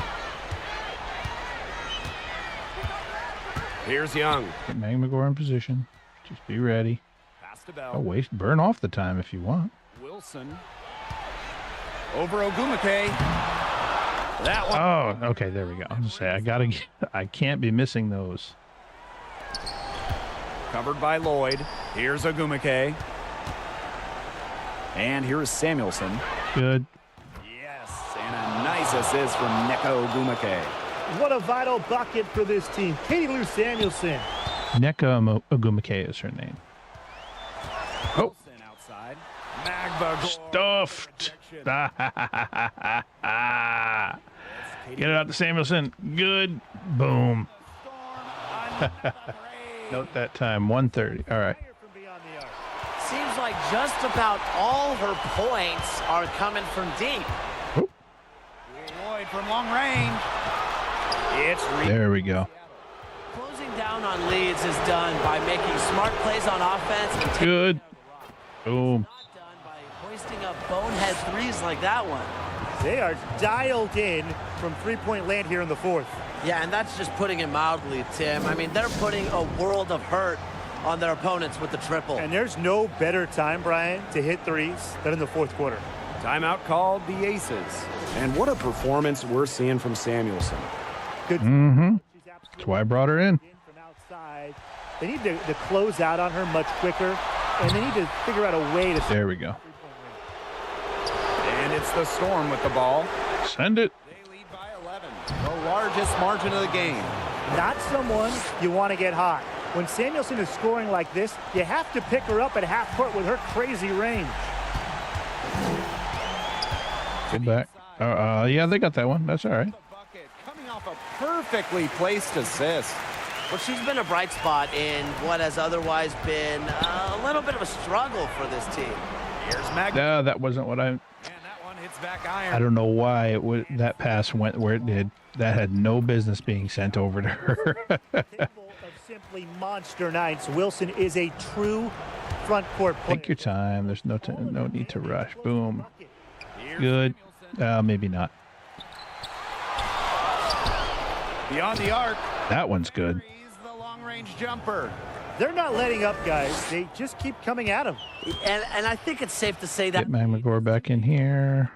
Here's Young. Get Meg McGore in position. Just be ready. Pass to Oh, Bell. burn off the time if you want. Wilson. Over Ogumake. That one. Oh, okay, there we go. I'm just saying, I can't be missing those. Covered by Lloyd. Here's Ogumake. And here's Samuelson. Good. Yes, and a nice assist from Neko Ogumake. What a vital bucket for this team. Katie Lou Samuelson. Neka Ogumake is her name. Oh, Wilson outside. Magba stuffed. Get it out to Samuelson. Good. Boom. Note that time, 1:30. All right. Seems like just about all her points are coming from deep. Lloyd from long range. It's There we go. Closing down on leads is done by making smart plays on offense and taking Good. Boom. not done by hoisting up bonehead threes like that one. They are dialed in from three-point land here in the fourth. Yeah, and that's just putting it mildly, Tim. I mean, they're putting a world of hurt on their opponents with the triple. And there's no better time, Brian, to hit threes than in the fourth quarter. Timeout called the Aces. And what a performance we're seeing from Samuelson. Good. Mm-hmm. She's That's why I brought her in. from outside. They need to close out on her much quicker, and they need to figure out a way to. There we go. And it's the Storm with the ball. Send it. They lead by 11. The largest margin of the game. Not someone you want to get hot. When Samuelson is scoring like this, you have to pick her up at half court with her crazy range. Go back. Yeah, they got that one. That's all right. The bucket coming off a perfectly placed assist. Well, she's been a bright spot in what has otherwise been a little bit of a struggle for this team. Here's Magba. No, that wasn't what I. And that one hits back iron. I don't know why it would. That pass went where it did. That had no business being sent over to her. Capable of simply monster nights. Wilson is a true front court player. Take your time. There's no need to rush. Boom. Here's Good. Samuelson. Maybe not. Beyond the arc. That one's good. He's the long-range jumper. They're not letting up, guys. They just keep coming at him. And I think it's safe to say that Get Mag McGore back in here.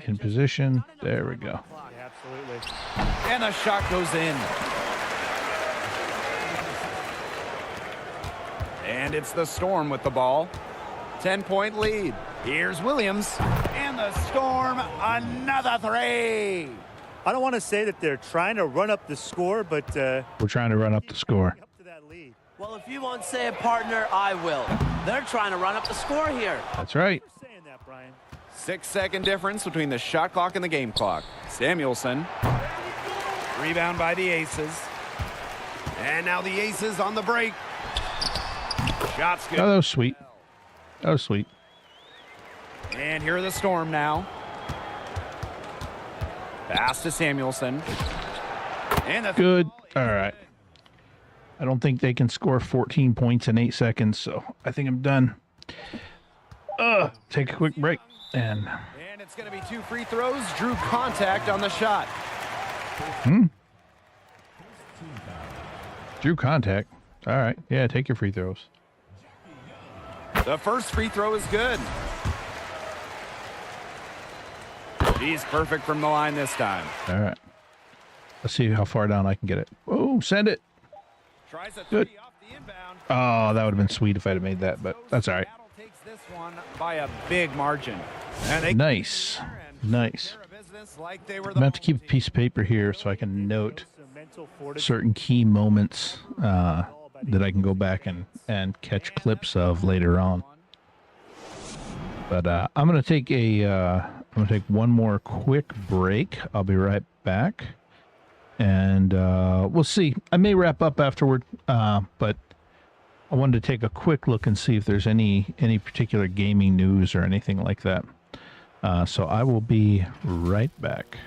In position. There we go. Absolutely. And the shot goes in. And it's the Storm with the ball. 10-point lead. Here's Williams. And the Storm, another three. I don't want to say that they're trying to run up the score, but We're trying to run up the score. up to that lead. well, if you won't say it, partner, I will. They're trying to run up the score here. That's right. You're saying that, Brian. 6-second difference between the shot clock and the game clock. Samuelson. Rebound by the Aces. And now the Aces on the break. Shots good. Oh, that was sweet. That was sweet. And here are the Storm now. Pass to Samuelson. And the Good. All right. I don't think they can score 14 points in 8 seconds, so I think I'm done. Take a quick break. And And it's going to be 2 free throws. Drew contact on the shot. drew contact. All right. Yeah, take your free throws. The first free throw is good. He's perfect from the line this time. All right. Let's see how far down I can get it. Oh, send it. Tries a Good. three off the inbound. Oh, that would have been sweet if I'd have made that, but that's all right. Seattle takes this one by a big margin. And they Nice. Nice. care of business like they were I'm the going to have to keep a home team. piece of paper here so I can note Some mental fortitude. certain key moments that I can go back and catch clips of later on. But I'm going to take one more quick break. I'll be right back. And we'll see. I may wrap up afterward, but I wanted to take a quick look and see if there's any particular gaming news or anything like that. So I will be right back.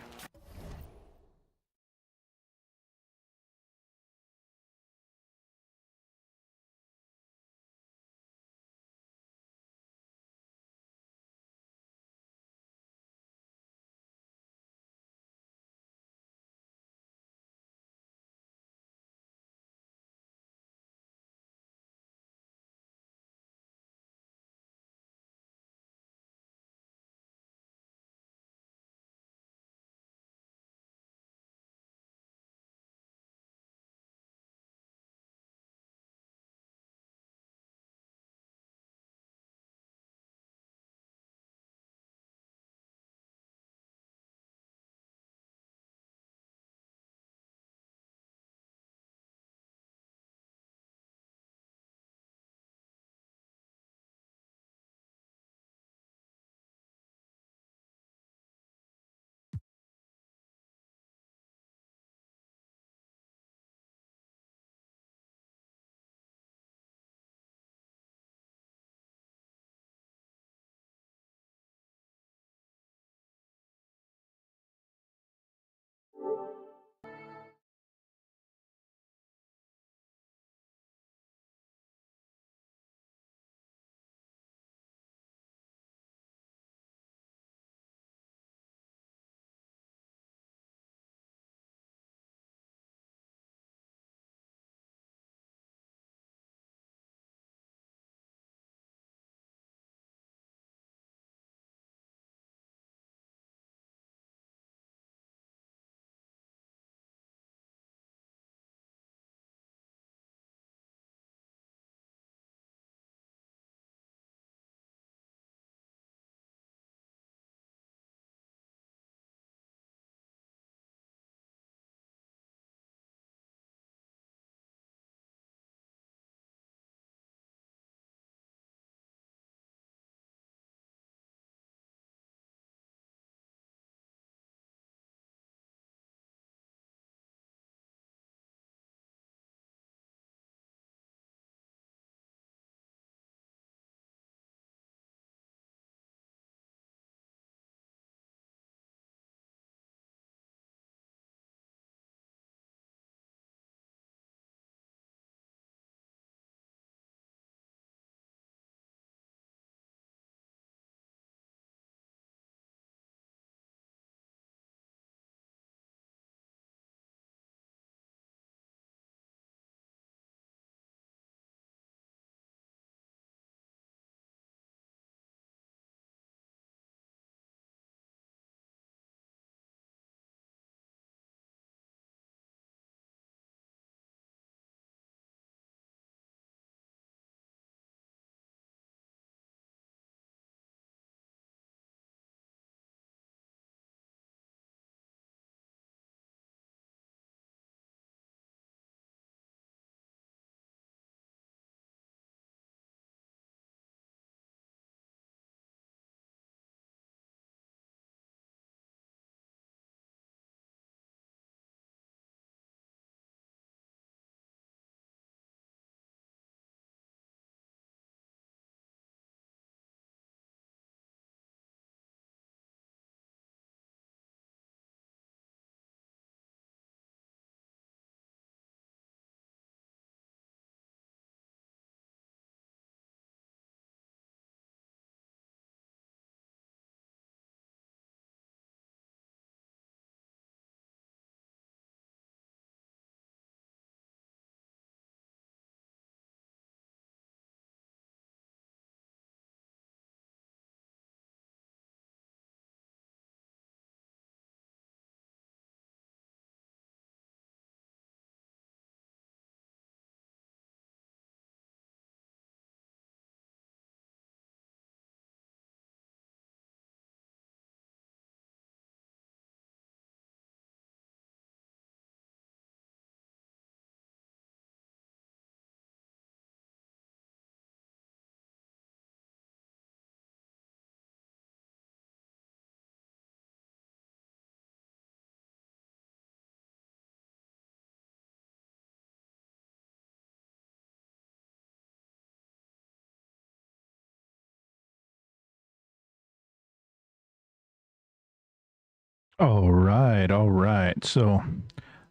All right, all right. So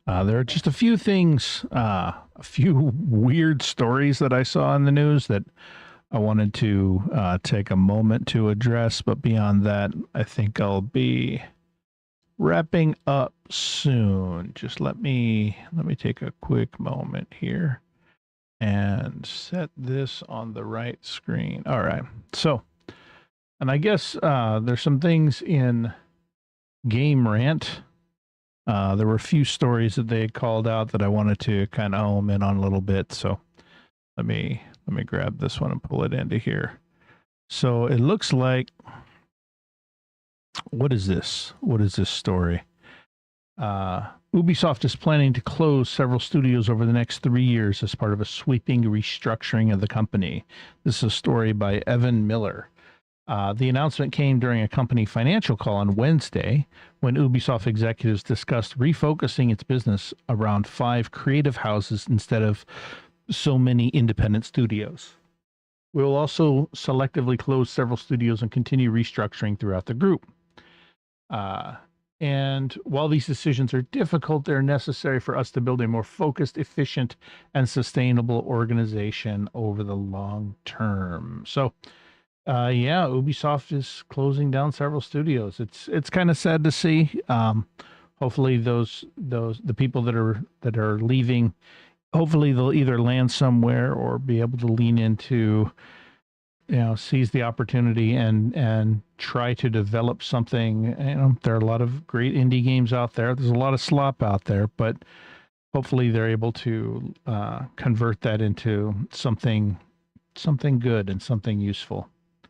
there are just a few things, a few weird stories that I saw in the news that I wanted to take a moment to address. But beyond that, I think I'll be wrapping up soon. Just let me take a quick moment here and set this on the right screen. All right. So, and I guess there's some things in Game Rant. There were a few stories that they had called out that I wanted to kind of home in on a little bit. So let me grab this one and pull it into here. So it looks like, what is this? What is this story? Ubisoft is planning to close several studios over the next 3 years as part of a sweeping restructuring of the company. This is a story by Evan Miller. The announcement came during a company financial call on Wednesday when Ubisoft executives discussed refocusing its business around 5 creative houses instead of so many independent studios. We will also selectively close several studios and continue restructuring throughout the group. And while these decisions are difficult, they're necessary for us to build a more focused, efficient, and sustainable organization over the long term. So, yeah, Ubisoft is closing down several studios. It's kind of sad to see. Hopefully, the people that are leaving, hopefully they'll either land somewhere or be able to lean into, seize the opportunity and try to develop something. There are a lot of great indie games out there. There's a lot of slop out there, but hopefully they're able to convert that into something good and something useful.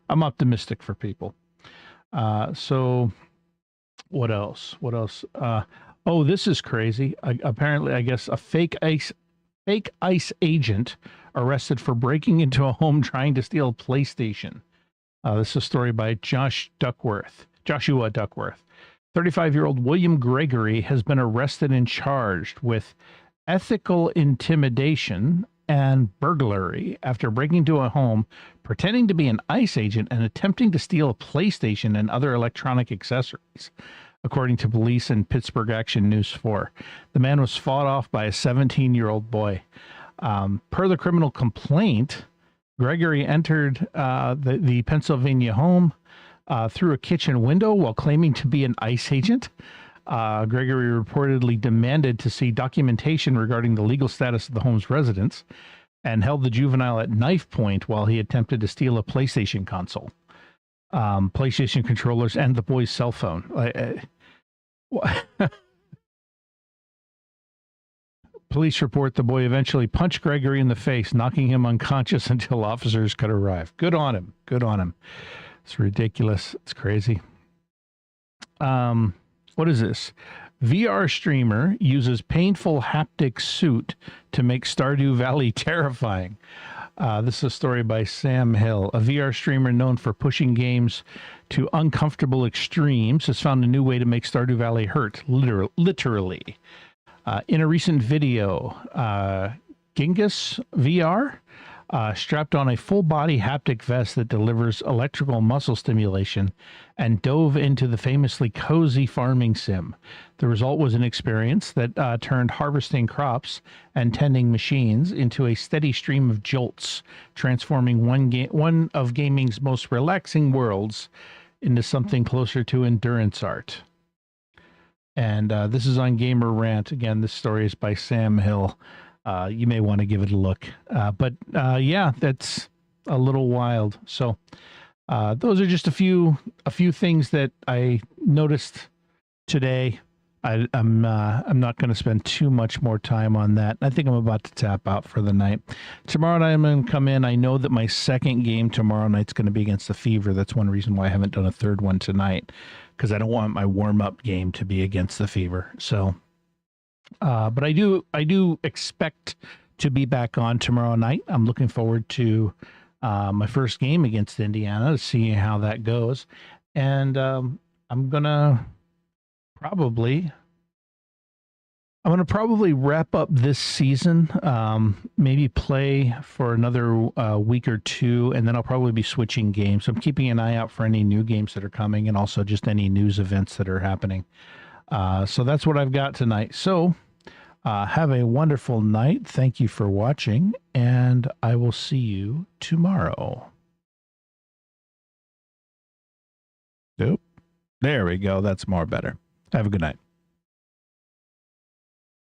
I'm optimistic for people. So what else? Oh, this is crazy. Apparently, I guess a fake ICE agent arrested for breaking into a home trying to steal a PlayStation. This is a story by Joshua Duckworth. 35-year-old William Gregory has been arrested and charged with ethical intimidation and burglary after breaking into a home, pretending to be an ICE agent and attempting to steal a PlayStation and other electronic accessories, according to police and Pittsburgh Action News 4. The man was fought off by a 17-year-old boy. Per the criminal complaint, Gregory entered the Pennsylvania home through a kitchen window while claiming to be an ICE agent. Gregory reportedly demanded to see documentation regarding the legal status of the home's residents and held the juvenile at knife point while he attempted to steal a PlayStation console, PlayStation controllers, and the boy's cell phone. Police report the boy eventually punched Gregory in the face, knocking him unconscious until officers could arrive. Good on him. Good on him. It's ridiculous. It's crazy. What is this? VR streamer uses painful haptic suit to make Stardew Valley terrifying. This is a story by Sam Hill. A VR streamer known for pushing games to uncomfortable extremes has found a new way to make Stardew Valley hurt, literally. In a recent video, Genghis VR strapped on a full-body haptic vest that delivers electrical muscle stimulation and dove into the famously cozy farming sim. The result was an experience that turned harvesting crops and tending machines into a steady stream of jolts, transforming one of gaming's most relaxing worlds into something closer to endurance art. And this is on Gamer Rant. Again, this story is by Sam Hill. You may want to give it a look. But yeah, that's a little wild. So those are just a few things that I noticed today. I'm not going to spend too much more time on that. I think I'm about to tap out for the night. Tomorrow night I'm going to come in. I know that my second game tomorrow night's going to be against the Fever. That's one reason why I haven't done a third one tonight, because I don't want my warm-up game to be against the Fever. So, but I do expect to be back on tomorrow night. I'm looking forward to my first game against Indiana, to see how that goes. And I'm gonna probably wrap up this season, maybe play for another week or two, and then I'll probably be switching games. So I'm keeping an eye out for any new games that are coming, and also just any news events that are happening. So that's what I've got tonight. So have a wonderful night. Thank you for watching, and I will see you tomorrow. Nope. There we go. That's more better. Have a good night.